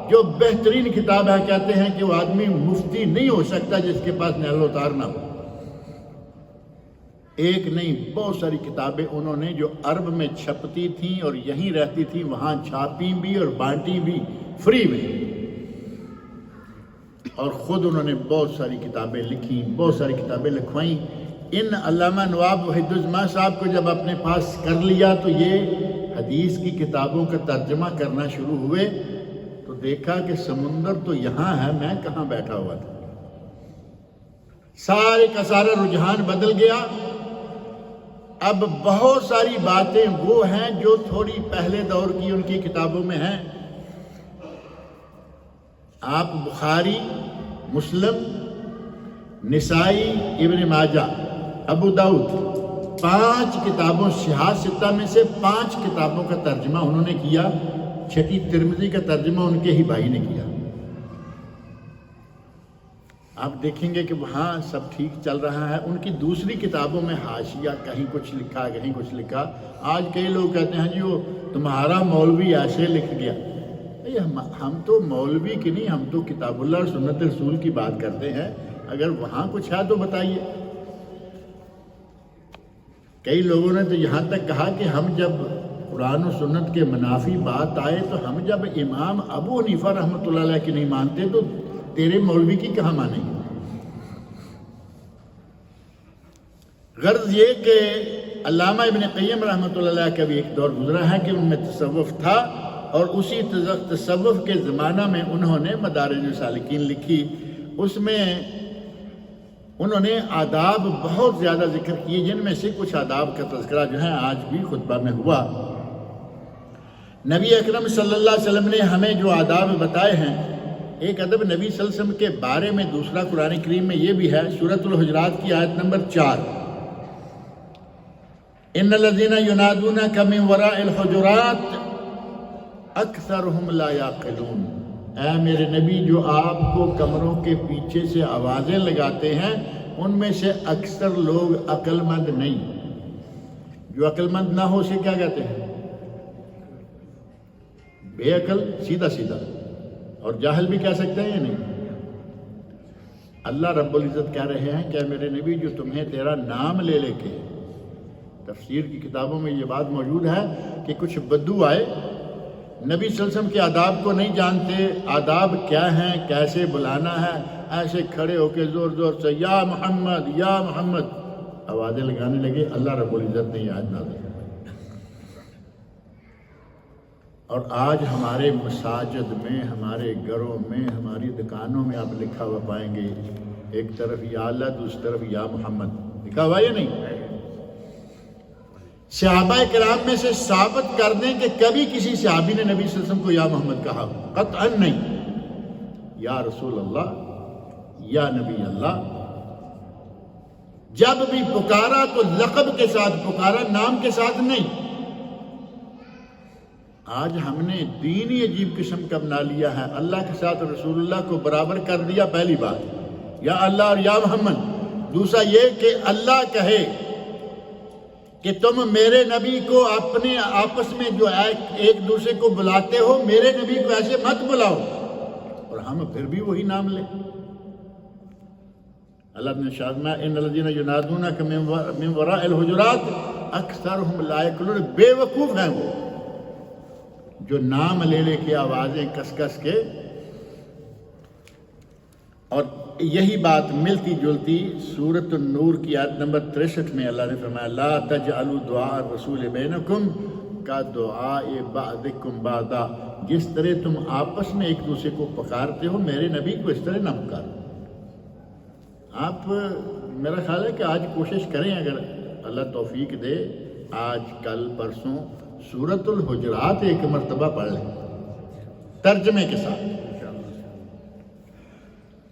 [SPEAKER 1] جو بہترین کتاب ہے، کہتے ہیں کہ وہ آدمی مفتی نہیں ہو سکتا جس کے پاس نیل الاوطار نہ ہو۔ ایک نہیں بہت ساری کتابیں انہوں نے جو عرب میں چھپتی تھیں اور یہیں رہتی تھیں، وہاں چھاپی بھی اور بانٹی بھی فری میں، اور خود انہوں نے بہت ساری کتابیں لکھی، بہت ساری کتابیں لکھوائیں۔ ان علامہ نواب وحید الزمان صاحب کو جب اپنے پاس کر لیا تو یہ حدیث کی کتابوں کا ترجمہ کرنا شروع ہوئے، تو دیکھا کہ سمندر تو یہاں ہے، میں کہاں بیٹھا ہوا تھا۔ سارے کا سارا رجحان بدل گیا۔ اب بہت ساری باتیں وہ ہیں جو تھوڑی پہلے دور کی ان کی کتابوں میں ہیں۔ آپ بخاری، مسلم، نسائی، ابن ماجہ، ابو داؤد، 5 کتابوں، صحاح ستہ میں سے 5 کتابوں کا ترجمہ انہوں نے کیا۔ چھٹی ترمذی کا ترجمہ ان کے ہی بھائی نے کیا۔ آپ دیکھیں گے کہ وہاں سب ٹھیک چل رہا ہے۔ ان کی دوسری کتابوں میں حاشیہ، کہیں کچھ لکھا، کہیں کچھ لکھا۔ آج کئی لوگ کہتے ہیں جی وہ تمہارا مولوی ایسے لکھ گیا۔ ہم تو مولوی کی نہیں، ہم تو کتاب اللہ اور سنت رسول کی بات کرتے ہیں۔ اگر وہاں کچھ ہے تو بتائیے۔ کئی لوگوں نے تو یہاں تک کہا کہ ہم جب قرآن و سنت کے منافی بات آئے تو ہم جب امام ابو حنیفہ رحمۃ اللہ علیہ کی نہیں مانتے تو تیرے مولوی کی کہاں مانیں گے؟ غرض یہ کہ علامہ ابن قیم رحمۃ اللہ علیہ کا بھی ایک دور گزرا ہے کہ ان میں تصوف تھا، اور اسی تصوف کے زمانہ میں انہوں نے مدارج السالکین لکھی۔ اس میں انہوں نے آداب بہت زیادہ ذکر کیے، جن میں سے کچھ آداب کا تذکرہ جو ہے آج بھی خطبہ میں ہوا۔ نبی اکرم صلی اللہ علیہ وسلم نے ہمیں جو آداب بتائے ہیں، ایک ادب نبی صلی اللہ علیہ وسلم کے بارے میں دوسرا قرآن کریم میں یہ بھی ہے، سورۃ الحجرات کی آیت نمبر 4، ان الذین ینادونک من وراء الحجرات اکثرهم لا یعقلون۔ اے میرے نبی، جو آپ کو کمروں کے پیچھے سے آوازیں لگاتے ہیں ان میں سے اکثر لوگ عقل مند نہیں۔ جو عقل مند نہ ہو اسے کیا کہتے ہیں؟ بے عقل، سیدھا سیدھا، اور جاہل بھی کہہ سکتے ہیں یا نہیں؟ اللہ رب العزت کہہ رہے ہیں کہ میرے نبی، جو تمہیں تیرا نام لے لے کے، تفسیر کی کتابوں میں یہ بات موجود ہے کہ کچھ بدو آئے، نبی صلی اللہ علیہ وسلم کے آداب کو نہیں جانتے، آداب کیا ہیں، کیسے بلانا ہے، ایسے کھڑے ہو کے زور زور سے یا محمد یا محمد آوازیں لگانے لگے۔ اللہ رب العزت نے یہ آیت نازل کی۔ اور آج ہمارے مساجد میں، ہمارے گھروں میں، ہماری دکانوں میں آپ لکھا ہوا پائیں گے، ایک طرف یا اللہ، دوسری طرف یا محمد لکھا ہوا یا نہیں؟ صحابہ کرام میں سے ثابت کر دیں کہ کبھی کسی صحابی نے نبی صلی اللہ علیہ وسلم کو یا محمد کہا؟ قطعاً نہیں۔ یا رسول اللہ، یا نبی اللہ۔ جب بھی پکارا تو لقب کے ساتھ پکارا، نام کے ساتھ نہیں۔ آج ہم نے دین ہی عجیب قسم کا بنا لیا ہے، اللہ کے ساتھ رسول اللہ کو برابر کر دیا۔ پہلی بات یا اللہ اور یا محمد۔ دوسرا یہ کہ اللہ کہے کہ تم میرے نبی کو اپنے آپس میں جو ایک دوسرے کو بلاتے ہو، میرے نبی کو ایسے مت بلاؤ، اور ہم پھر بھی وہی نام لیں۔ اللہ نے ارشاد میں ان الذین ینادونک من وراء الحجرات اکثرهم لا یعقلون، بے وقوف ہیں وہ جو نام لے لے کے آوازیں کس کس کے۔ اور یہی بات ملتی جلتی سورۃ النور کی آیت نمبر 63 میں اللہ نے فرمایا لا تجعلوا دعاء الرسول بینکم کدعاء بعضکم بعضا، جس طرح تم آپس میں ایک دوسرے کو پکارتے ہو میرے نبی کو اس طرح نہ پکارو۔ آپ میرا خیال ہے کہ آج کوشش کریں، اگر اللہ توفیق دے، آج کل پرسوں سورۃ الحجرات ایک مرتبہ پڑھ لیں۔ ترجمے کے ساتھ.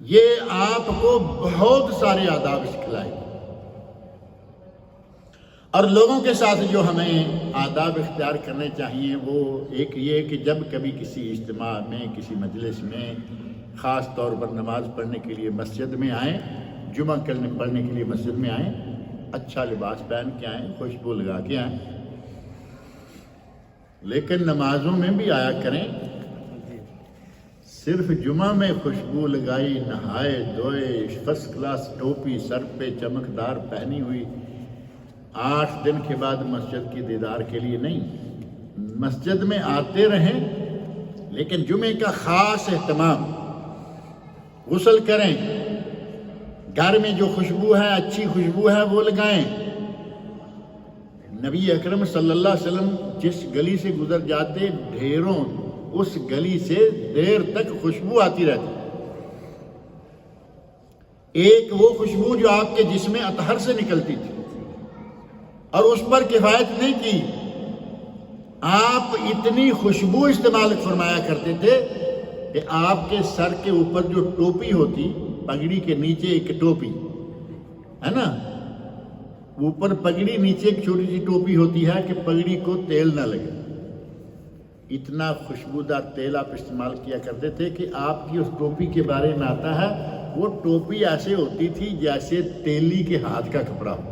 [SPEAKER 1] یہ آپ کو بہت سارے آداب سکھلائے اور لوگوں کے ساتھ جو ہمیں آداب اختیار کرنے چاہیے وہ ایک یہ کہ جب کبھی کسی اجتماع میں کسی مجلس میں خاص طور پر نماز پڑھنے کے لیے مسجد میں آئیں، جمعہ پڑھنے کے لیے مسجد میں آئیں، اچھا لباس پہن کے آئیں، خوشبو لگا کے آئیں. لیکن نمازوں میں بھی آیا کریں. صرف جمعہ میں خوشبو لگائی، نہائے دھوئے، فرسٹ کلاس ٹوپی سر پہ چمکدار پہنی ہوئی، 8 دن کے بعد مسجد کی دیدار کے لیے نہیں. مسجد میں آتے رہیں لیکن جمعے کا خاص اہتمام، غسل کریں، گھر میں جو خوشبو ہے اچھی خوشبو ہے وہ لگائیں. نبی اکرم صلی اللہ علیہ وسلم جس گلی سے گزر جاتے ڈھیروں اس گلی سے دیر تک خوشبو آتی رہتی. ایک وہ خوشبو جو آپ کے جسم اطہر سے نکلتی تھی اور اس پر کفایت نہیں کی، آپ اتنی خوشبو استعمال فرمایا کرتے تھے کہ آپ کے سر کے اوپر جو ٹوپی ہوتی، پگڑی کے نیچے ایک ٹوپی ہے نا، اوپر پگڑی نیچے ایک چھوٹی سی ٹوپی ہوتی ہے کہ پگڑی کو تیل نہ لگے. اتنا خوشبودار تیل آپ استعمال کیا کرتے تھے کہ آپ کی اس ٹوپی کے بارے میں آتا ہے وہ ٹوپی ایسے ہوتی تھی جیسے تیلی کے ہاتھ کا کپڑا ہو.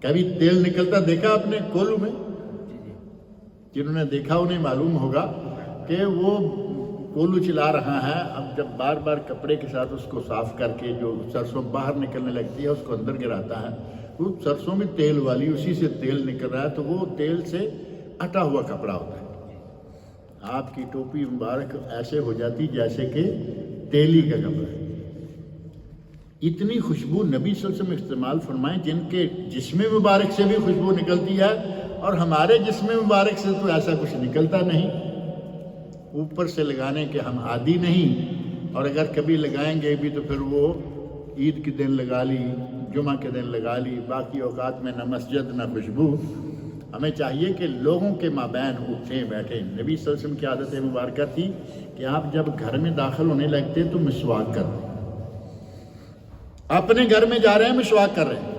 [SPEAKER 1] کبھی تیل نکلتا دیکھا آپ نے کولو میں؟ جنہوں نے دیکھا انہیں معلوم ہوگا کہ وہ کولو چلا رہا ہے. اب جب بار بار کپڑے کے ساتھ اس کو صاف کر کے جو سرسوں باہر نکلنے لگتی ہے اس کو اندر گراتا ہے، وہ سرسوں میں تیل والی اسی سے تیل نکل رہا ہے تو وہ تیل سے اٹا ہوا کپڑا ہوتا ہے. آپ کی ٹوپی مبارک ایسے ہو جاتی جیسے کہ تیلی کا کپڑا ہے. اتنی خوشبو نبی صلی اللہ علیہ وسلم استعمال فرمائیں جن کے جسم مبارک سے بھی خوشبو نکلتی ہے اور ہمارے جسم مبارک سے تو ایسا کچھ نکلتا نہیں. اوپر سے لگانے کے ہم عادی نہیں، اور اگر کبھی لگائیں گے بھی تو پھر وہ عید کے دن لگا لی، جمعہ کے دن لگا لی، باقی اوقات میں نہ مسجد نہ خوشبو. ہمیں چاہیے کہ لوگوں کے مابین اٹھیں بیٹھیں. نبی صلی اللہ علیہ وسلم کی عادت مبارکہ تھی کہ آپ جب گھر میں داخل ہونے لگتے تو مسواک کرتے. اپنے گھر میں جا رہے ہیں مسواک کر رہے ہیں.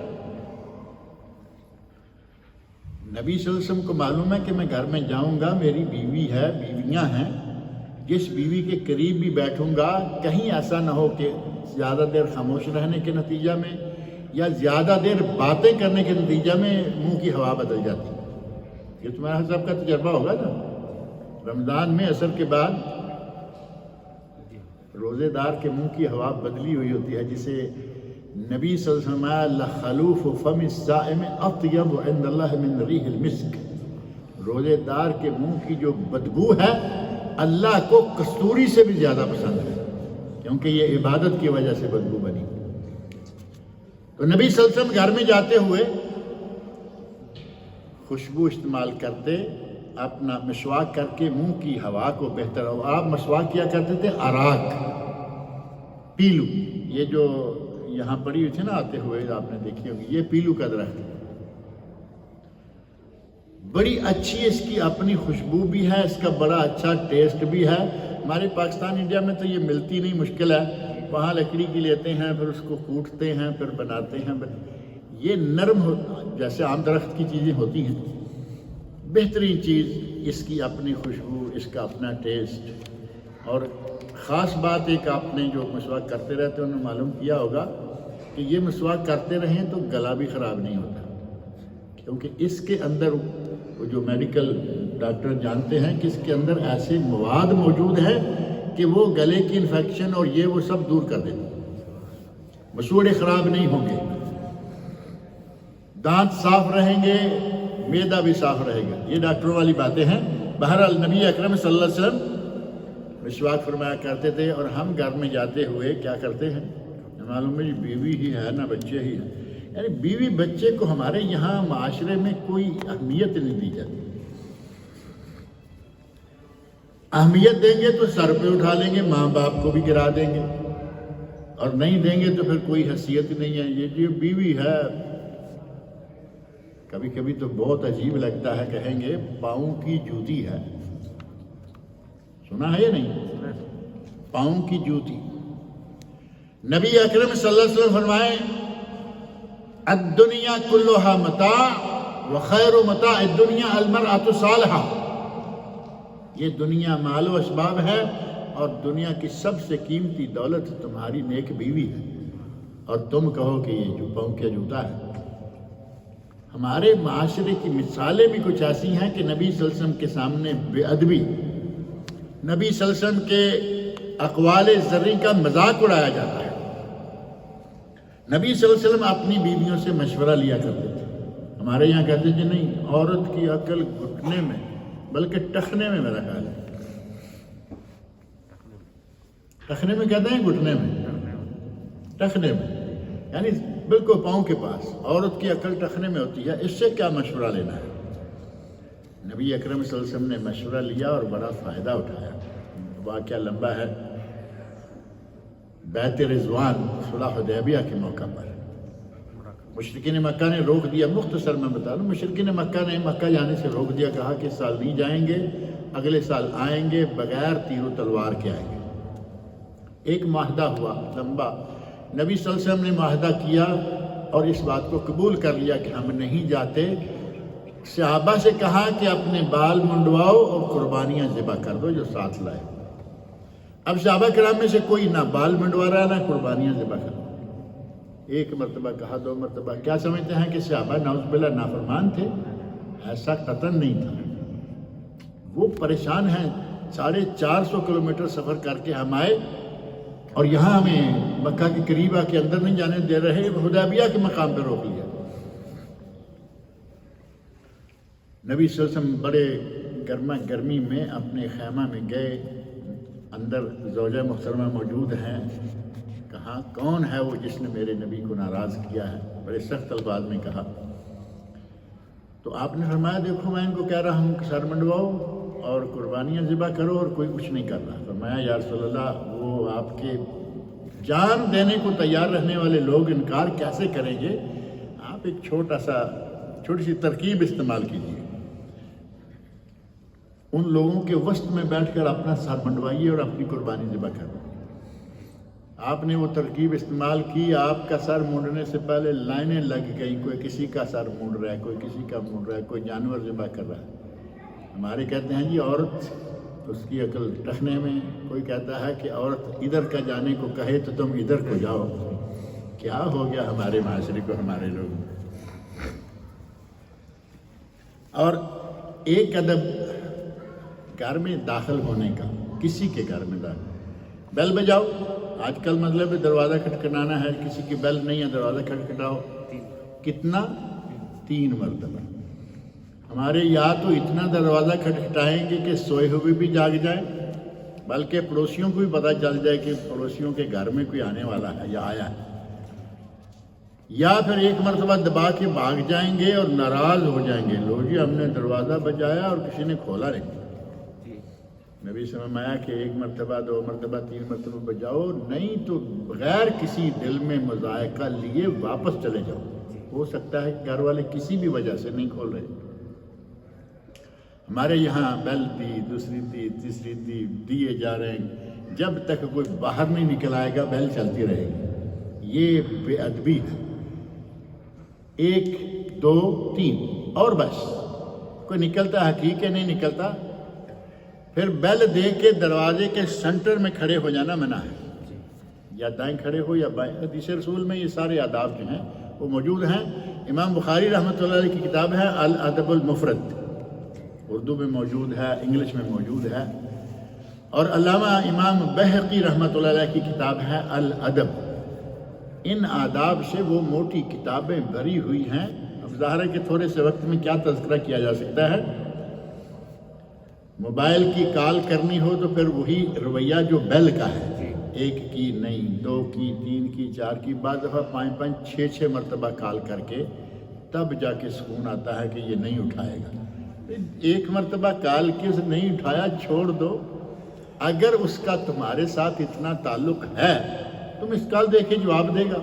[SPEAKER 1] نبی صلی اللہ علیہ وسلم کو معلوم ہے کہ میں گھر میں جاؤں گا، میری بیوی ہے، بیویاں ہیں، جس بیوی کے قریب بھی بیٹھوں گا کہیں ایسا نہ ہو کہ زیادہ دیر خاموش رہنے کے نتیجہ میں یا زیادہ دیر باتیں کرنے کے نتیجہ میں منہ کی ہوا بدل جاتی. یہ تمہارا سب کا تجربہ ہوگا نا. رمضان میں عصر کے بعد روزے دار کے منہ کی ہوا بدلی ہوئی ہوتی ہے، جسے نبی صلی اللہ علیہ وسلم لخلوف فم الصائم اطیب عند اللہ من ریح المسک. روزے دار کے منہ کی جو بدبو ہے اللہ کو کستوری سے بھی زیادہ پسند ہے، کیونکہ یہ عبادت کی وجہ سے بدبو بنی. تو نبی صلی اللہ علیہ وسلم گھر میں جاتے ہوئے خوشبو استعمال کرتے، اپنا مسواک کر کے منہ کی ہوا کو بہتر ہو. آپ مسواک کیا کرتے تھے اراک، پیلو، یہ جو یہاں پڑی ہوئی تھی نا آتے ہوئے آپ نے دیکھی ہوگی، یہ پیلو کا درخت ہے. بڑی اچھی اس کی اپنی خوشبو بھی ہے، اس کا بڑا اچھا ٹیسٹ بھی ہے. ہمارے پاکستان انڈیا میں تو یہ ملتی نہیں، مشکل ہے. وہاں لکڑی کی لیتے ہیں، پھر اس کو کوٹتے ہیں، پھر بناتے ہیں. یہ نرم جیسے عام درخت کی چیزیں ہوتی ہیں. بہترین چیز اس کی اپنی خوشبو، اس کا اپنا ٹیسٹ. اور خاص بات ایک آپ نے جو مسواک کرتے رہتے ہیں انہوں نے معلوم کیا ہوگا کہ یہ مسواک کرتے رہیں تو گلا بھی خراب نہیں ہوتا، کیونکہ اس کے اندر جو میڈیکل ڈاکٹر جانتے ہیں کہ اس کے اندر ایسے مواد موجود ہیں کہ وہ گلے کی انفیکشن اور یہ وہ سب دور کر دیتے ہیں. مسوڑے خراب نہیں ہوں گے، دانت صاف رہیں گے، معدہ بھی صاف رہے گا. یہ ڈاکٹروں والی باتیں ہیں. بہرحال نبی اکرم صلی اللہ علیہ وسلم مسواک فرمایا کرتے تھے. اور ہم گھر میں جاتے ہوئے کیا کرتے ہیں، معلوم ہے بیوی ہی ہے نا بچے ہی ہیں، یعنی بیوی بچے کو ہمارے یہاں معاشرے میں کوئی اہمیت نہیں دی جاتی. اہمیت دیں گے تو سر پہ اٹھا لیں گے، ماں باپ کو بھی گرا دیں گے، اور نہیں دیں گے تو پھر کوئی حیثیت نہیں ہے. یہ جو بیوی ہے کبھی کبھی تو بہت عجیب لگتا ہے، کہیں گے پاؤں کی جوتی ہے. سنا ہے یا نہیں؟ پاؤں کی جوتی. نبی اکرم صلی اللہ علیہ وسلم فرمائے الدنیا کلھا متاع وخیر متاع الدنیا المرأۃ الصالحہ. یہ دنیا مال و اسباب ہے اور دنیا کی سب سے قیمتی دولت تمہاری نیک بیوی ہے، اور تم کہو کہ یہ جو پاؤں کا جوتا ہے. ہمارے معاشرے کی مثالیں بھی کچھ ایسی ہیں کہ نبی صلی اللہ علیہ وسلم کے سامنے بے ادبی، نبی صلی اللہ علیہ وسلم کے اقوال زرعی کا مذاق اڑایا جاتا ہے. نبی صلی اللہ علیہ وسلم اپنی بیویوں سے مشورہ لیا کرتے تھے. ہمارے یہاں کہتے تھے نہیں، عورت کی عقل گھٹنے میں بلکہ ٹخنے میں، میرا خیال ہے ٹخنے میں کہتے ہیں، گھٹنے میں، ٹخنے میں، یعنی بالکل پاؤں کے پاس. عورت کی عقل ٹخنے میں ہوتی ہے، اس سے کیا مشورہ لینا ہے؟ نبی اکرم صلی اللہ علیہ وسلم نے مشورہ لیا اور بڑا فائدہ اٹھایا. واقعہ لمبا ہے. بیعت رضوان صلح حدیبیہ کے موقع پر مشرکین مکہ نے روک دیا. مختصر میں بتا دوں، مشرکین مکہ نے مکہ جانے سے روک دیا، کہا کہ اس سال نہیں جائیں گے، اگلے سال آئیں گے، بغیر تیر و تلوار کے آئیں گے. ایک معاہدہ ہوا لمبا. نبی صلی اللہ علیہ وسلم نے معاہدہ کیا اور اس بات کو قبول کر لیا کہ ہم نہیں جاتے. صحابہ سے کہا کہ اپنے بال منڈواؤ اور قربانیاں ذبح کر دو جو ساتھ لائے. اب صحابہ کرام میں سے کوئی نہ بال منڈوا رہا نہ قربانیاں ذبح کر دو. ایک مرتبہ کہا، دو مرتبہ. کیا سمجھتے ہیں کہ صحابہ نعوذ باللہ نافرمان تھے؟ ایسا قطعاً نہیں تھا. وہ پریشان ہیں. 450 کلومیٹر سفر کر کے ہم آئے اور یہاں ہمیں مکہ کے قریب آ کے اندر نہیں جانے دے رہے، حدیبیہ کے مقام پہ روک لیا. نبی صلی اللہ علیہ وسلم بڑے گرما گرمی میں اپنے خیمہ میں گئے. اندر زوجہ محترمہ موجود ہیں. کہا کون ہے وہ جس نے میرے نبی کو ناراض کیا ہے؟ بڑے سخت الفاظ میں کہا. تو آپ نے فرمایا دیکھو میں ان کو کہہ رہا ہوں کہ سر منڈواؤ اور قربانیاں ذبح کرو اور کوئی کچھ نہیں کر رہا. فرمایا یا رسول اللہ، وہ آپ کے جان دینے کو تیار رہنے والے لوگ انکار کیسے کریں گے؟ آپ ایک چھوٹی سی ترکیب استعمال کیجیے. ان لوگوں کے وسط میں بیٹھ کر اپنا سر منڈوائیے اور اپنی قربانی ذبح کرو. آپ نے وہ ترکیب استعمال کی. آپ کا سر مونڈنے سے پہلے لائنیں لگ گئیں. کوئی کسی کا سر مونڈ رہا ہے، کوئی کسی کا مونڈ رہا ہے، کوئی جانور ذبح کر رہا ہے. ہمارے کہتے ہیں جی عورت اس کی عقل ٹخنے میں. کوئی کہتا ہے کہ عورت ادھر کا جانے کو کہے تو تم ادھر کو جاؤ. کیا ہو گیا ہمارے معاشرے کو، ہمارے لوگ. اور ایک ادب گھر میں داخل ہونے کا، کسی کے گھر میں داخل، بیل بجاؤ. آج کل مطلب دروازہ کھٹکھٹانا ہے. کسی کی بیل نہیں ہے، دروازہ کھٹکھٹاؤ. کتنا؟ 3 مرتبہ. ہمارے یا تو اتنا دروازہ کھٹکھٹائیں گے کہ سوئے ہوئے بھی جاگ جائیں، بلکہ پڑوسیوں کو بھی پتہ چل جائے کہ پڑوسیوں کے گھر میں کوئی آنے والا ہے یا آیا ہے. یا پھر ایک مرتبہ دبا کے بھاگ جائیں گے اور ناراض ہو جائیں گے، لو جی ہم نے دروازہ بجایا اور کسی نے کھولا نہیں. نبی سے فرمایا کہ 1 مرتبہ 2 مرتبہ 3 مرتبہ بجاؤ، نہیں تو بغیر کسی دل میں مذائقہ لیے واپس چلے جاؤ. ہو سکتا ہے کہ گھر والے کسی بھی وجہ سے نہیں کھول رہے. ہمارے یہاں بیل دی، دوسری دی، تیسری دی، دیے جا رہے ہیں. جب تک کوئی باہر نہیں نکل آئے گا بیل چلتی رہے گی. یہ بے ادبی ہے. 1 2 3 اور بس. کوئی نکلتا حقیقت نہیں نکلتا. پھر بیل دے کے دروازے کے سنٹر میں کھڑے ہو جانا منع ہے. یا دائیں کھڑے ہو یا بائیں. حدیث رسول میں یہ سارے آداب جو ہیں وہ موجود ہیں. امام بخاری رحمۃ اللہ علیہ کی کتاب ہے الادب المفرد، اردو میں موجود ہے، انگلش میں موجود ہے. اور علامہ امام بہقی رحمۃ اللہ علیہ کی کتاب ہے الادب. ان آداب سے وہ موٹی کتابیں بھری ہوئی ہیں. اب ظاہر ہے کہ تھوڑے سے وقت میں کیا تذکرہ کیا جا سکتا ہے. موبائل کی کال کرنی ہو تو پھر وہی رویہ جو بیل کا ہے. 1 کی نہیں، 2 کی، 3 کی، 4 کی، بعض دفعہ 5 6 مرتبہ کال کر کے تب جا کے سکون آتا ہے کہ یہ نہیں اٹھائے گا. 1 مرتبہ کال کی اسے نہیں اٹھایا، چھوڑ دو. اگر اس کا تمہارے ساتھ اتنا تعلق ہے تم اس کال دیکھ کے جواب دے گا.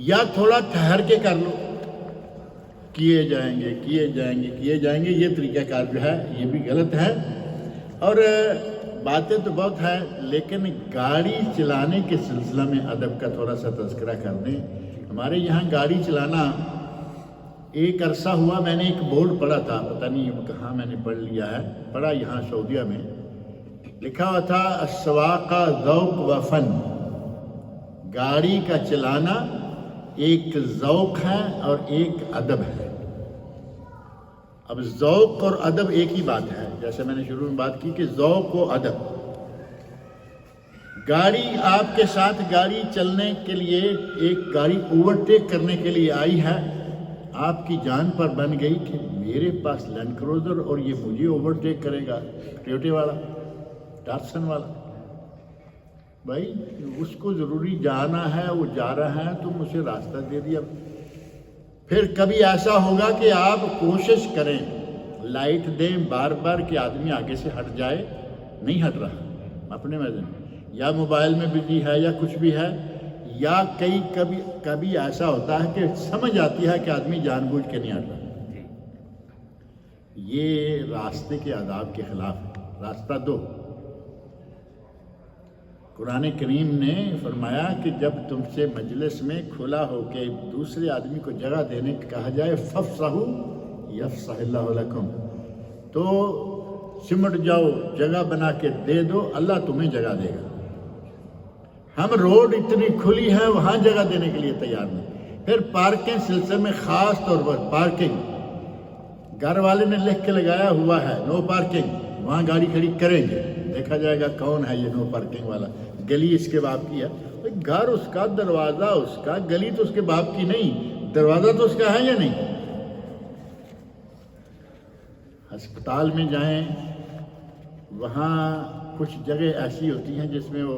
[SPEAKER 1] یا تھوڑا ٹھہر کے کر لو. کیے جائیں گے. یہ طریقہ کار جو ہے یہ بھی غلط ہے. اور باتیں تو بہت ہیں، لیکن گاڑی چلانے کے سلسلہ میں ادب کا تھوڑا سا تذکرہ کر دیں۔ ہمارے یہاں گاڑی چلانا ایک عرصہ ہوا، میں نے ایک بورڈ پڑھا تھا، پتہ نہیں کہاں میں نے پڑھ لیا ہے، پڑھا یہاں سعودیہ میں، لکھا ہوا تھا السواقہ ذوق و فن، گاڑی کا چلانا ایک ذوق ہے اور ایک ادب ہے۔ اب ذوق اور ادب ایک ہی بات ہے، جیسے میں نے شروع میں بات کی کہ ذوق و ادب، گاڑی آپ کے ساتھ گاڑی چلنے کے لیے، ایک گاڑی اوورٹیک کرنے کے لیے آئی ہے، آپ کی جان پر بن گئی کہ میرے پاس لینڈ کروزر اور یہ مجھے اوورٹیک کرے گا، ٹویوٹا والا، ڈاٹسن والا، بھائی اس کو ضروری جانا ہے، وہ جا رہا ہے، تم اسے راستہ دے دیا۔ پھر کبھی ایسا ہوگا کہ آپ کوشش کریں، لائٹ دیں بار بار کہ آدمی آگے سے ہٹ جائے، نہیں ہٹ رہا اپنے مزے میں، یا موبائل میں بزی ہے یا کچھ بھی ہے، یا کبھی ایسا ہوتا ہے کہ سمجھ آتی ہے کہ آدمی جان بوجھ کے نہیں ہٹ رہا۔ یہ راستے کے آداب کے خلاف ہے۔ راستہ دو، قرآن کریم نے فرمایا کہ جب تم سے مجلس میں کھلا ہو کے دوسرے آدمی کو جگہ دینے کا کہا جائے فَافْصَحُوا یفصح اللہ لکم، تو سمٹ جاؤ، جگہ بنا کے دے دو، اللہ تمہیں جگہ دے گا۔ ہم روڈ اتنی کھلی ہے، وہاں جگہ دینے کے لیے تیار نہیں۔ پھر پارکنگ سلسلے میں خاص طور پر پارکنگ، گھر والے نے لکھ کے لگایا ہوا ہے نو پارکنگ، وہاں گاڑی کھڑی کریں گے، دیکھا جائے گا کون ہے یہ نو پارکنگ والا، گلی اس کے باپ کی ہے، گھر اس کا، دروازہ اس کا، گلی تو اس کے باپ کی نہیں، دروازہ تو اس کا ہے یا نہیں۔ ہسپتال میں جائیں، وہاں کچھ جگہ ایسی ہوتی ہیں جس میں وہ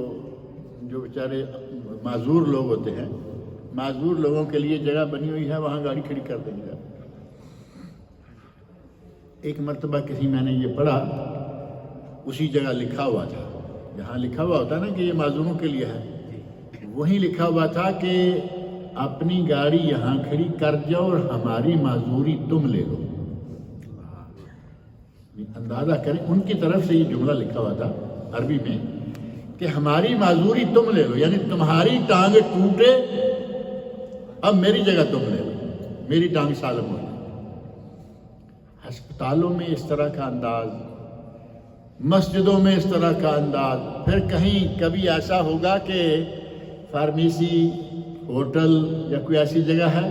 [SPEAKER 1] جو بیچارے معذور لوگ ہوتے ہیں، معذور لوگوں کے لیے جگہ بنی ہوئی ہے، وہاں گاڑی کھڑی کر دیں گے۔ ایک مرتبہ کسی میں نے یہ پڑھا، اسی جگہ لکھا ہوا تھا، جہاں لکھا ہوا ہوتا نا کہ یہ معذوروں کے لیے ہے، وہیں لکھا ہوا تھا کہ اپنی گاڑی یہاں کھڑی کر جاؤ اور ہماری معذوری تم لے لو۔ اندازہ کریں، ان کی طرف سے یہ جملہ لکھا ہوا تھا عربی میں کہ ہماری معذوری تم لے لو، یعنی تمہاری ٹانگ ٹوٹے اب میری جگہ تم لے لو، میری ٹانگ سالم ہو جائے۔ ہسپتالوں میں اس طرح کا انداز، مسجدوں میں اس طرح کا انداز، پھر کہیں کبھی ایسا ہوگا کہ فارمیسی، ہوٹل یا کوئی ایسی جگہ ہے،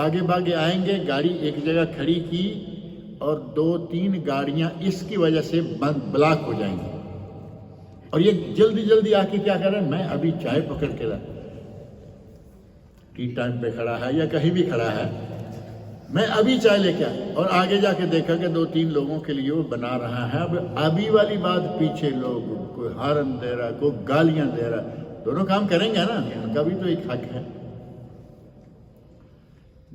[SPEAKER 1] آگے بھاگے آئیں گے، گاڑی ایک جگہ کھڑی کی اور 2-3 گاڑیاں اس کی وجہ سے بلاک ہو جائیں گی، اور یہ جلدی جلدی آ کے کیا کر رہے ہیں، میں ابھی چائے پکڑ کے رہا، ٹی ٹائم پہ کھڑا ہے یا کہیں بھی کھڑا ہے، میں ابھی چائے لے کے آیا، اور آگے جا کے دیکھا کہ 2-3 لوگوں کے لیے وہ بنا رہا ہے۔ اب ابھی والی بات، پیچھے لوگ، کوئی ہارن دے رہا، کوئی گالیاں دے رہا، دونوں کام کریں گے نا، ان کا بھی تو ایک حق ہے۔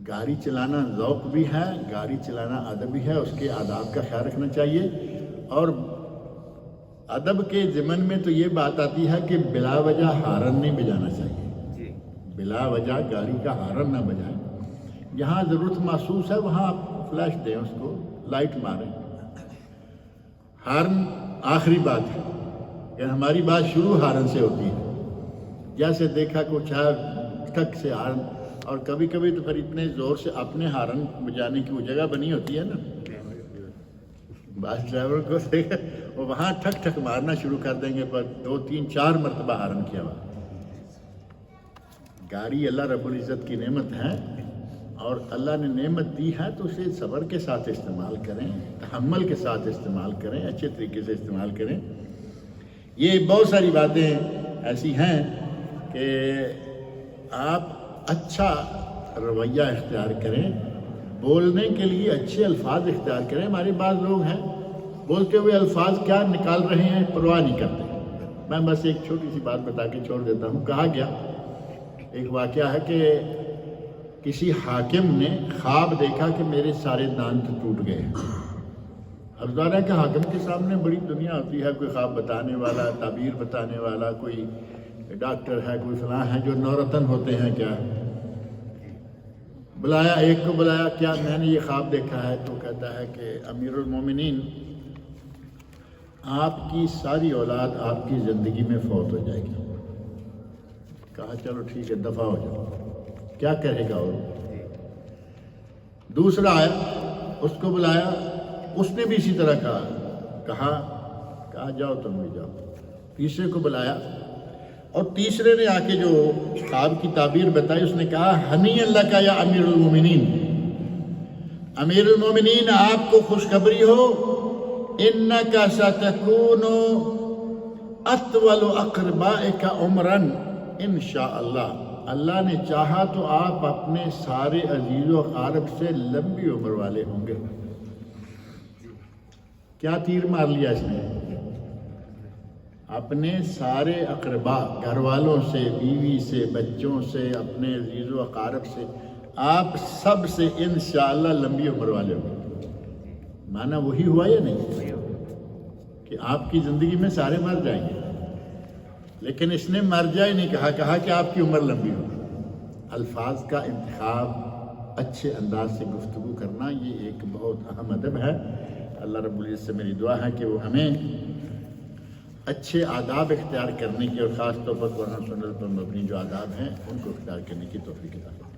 [SPEAKER 1] گاڑی چلانا ذوق بھی ہے، گاڑی چلانا ادب بھی ہے، اس کے آداب کا خیال رکھنا چاہیے۔ اور ادب کے ضمن میں تو یہ بات آتی ہے کہ بلا وجہ ہارن نہیں بجانا چاہیے، بلا وجہ گاڑی کا ہارن نہ بجائیں، جہاں ضرورت محسوس ہے وہاں آپ فلیش دیں، اس کو لائٹ ماریں۔ ہارن آخری بات ہے کہ ہماری بات شروع ہارن سے ہوتی ہے، جیسے دیکھا کچھ ہے ٹک سے ہارن، اور کبھی کبھی تو پھر اتنے زور سے اپنے ہارن بجانے کی وہ جگہ بنی ہوتی ہے نا، بس ڈرائیور کو دیکھا وہ وہاں ٹھک ٹھک مارنا شروع کر دیں گے، پر 2-3-4 مرتبہ ہارن کیا ہوا۔ گاڑی اللہ رب العزت کی نعمت ہے، اور اللہ نے نعمت دی ہے تو اسے صبر کے ساتھ استعمال کریں، تحمل کے ساتھ استعمال کریں، اچھے طریقے سے استعمال کریں۔ یہ بہت ساری باتیں ایسی ہیں کہ آپ اچھا رویہ اختیار کریں، بولنے کے لیے اچھے الفاظ اختیار کریں۔ ہمارے بعض لوگ ہیں بولتے ہوئے الفاظ کیا نکال رہے ہیں پرواہ نہیں کرتے۔ میں بس ایک چھوٹی سی بات بتا کے چھوڑ دیتا ہوں۔ کہا گیا، ایک واقعہ ہے کہ کسی حاکم نے خواب دیکھا کہ میرے سارے دانت ٹوٹ گئے۔ اب ظاہر ہے کہ حاکم کے سامنے بڑی دنیا ہوتی ہے، کوئی خواب بتانے والا، تعبیر بتانے والا، کوئی ڈاکٹر ہے، کوئی فلاں ہے، جو نورتن ہوتے ہیں، کیا بلایا، ایک کو بلایا، کیا میں نے یہ خواب دیکھا ہے، تو کہتا ہے کہ امیر المومنین آپ کی ساری اولاد آپ کی زندگی میں فوت ہو جائے گی۔ کہا چلو ٹھیک ہے دفع ہو جاؤ، کیا کرے گا اور؟ دوسرا آیا، اس کو بلایا، اس نے بھی اسی طرح کہا جاؤ تم بھی جاؤ۔ تیسرے کو بلایا اور تیسرے نے آ کے جو خواب کی تعبیر بتائی، اس نے کہا ہنی اللہ کا یا امیر المومنین، امیر المومنین آپ کو خوشخبری ہو، انکا ستکون اطول اقربائک عمرا انشاءاللہ، اللہ نے چاہا تو آپ اپنے سارے عزیز و اقارب سے لمبی عمر والے ہوں گے۔ کیا تیر مار لیا اس نے؟ اپنے سارے اقربا، گھر والوں سے، بیوی سے، بچوں سے، اپنے عزیز و اقارب سے، آپ سب سے انشاءاللہ لمبی عمر والے ہوں گے۔ معنی وہی ہوا یا نہیں کہ آپ کی زندگی میں سارے مر جائیں گے، لیکن اس نے مر جائے نہیں کہا کہ آپ کی عمر لمبی ہو۔ الفاظ کا انتخاب، اچھے انداز سے گفتگو کرنا، یہ ایک بہت اہم ادب ہے۔ اللہ رب العزت سے میری دعا ہے کہ وہ ہمیں اچھے آداب اختیار کرنے کی، اور خاص طور پر قرآن سنت پر مبنی جو آداب ہیں ان کو اختیار کرنے کی توفیق عطا فرمائے۔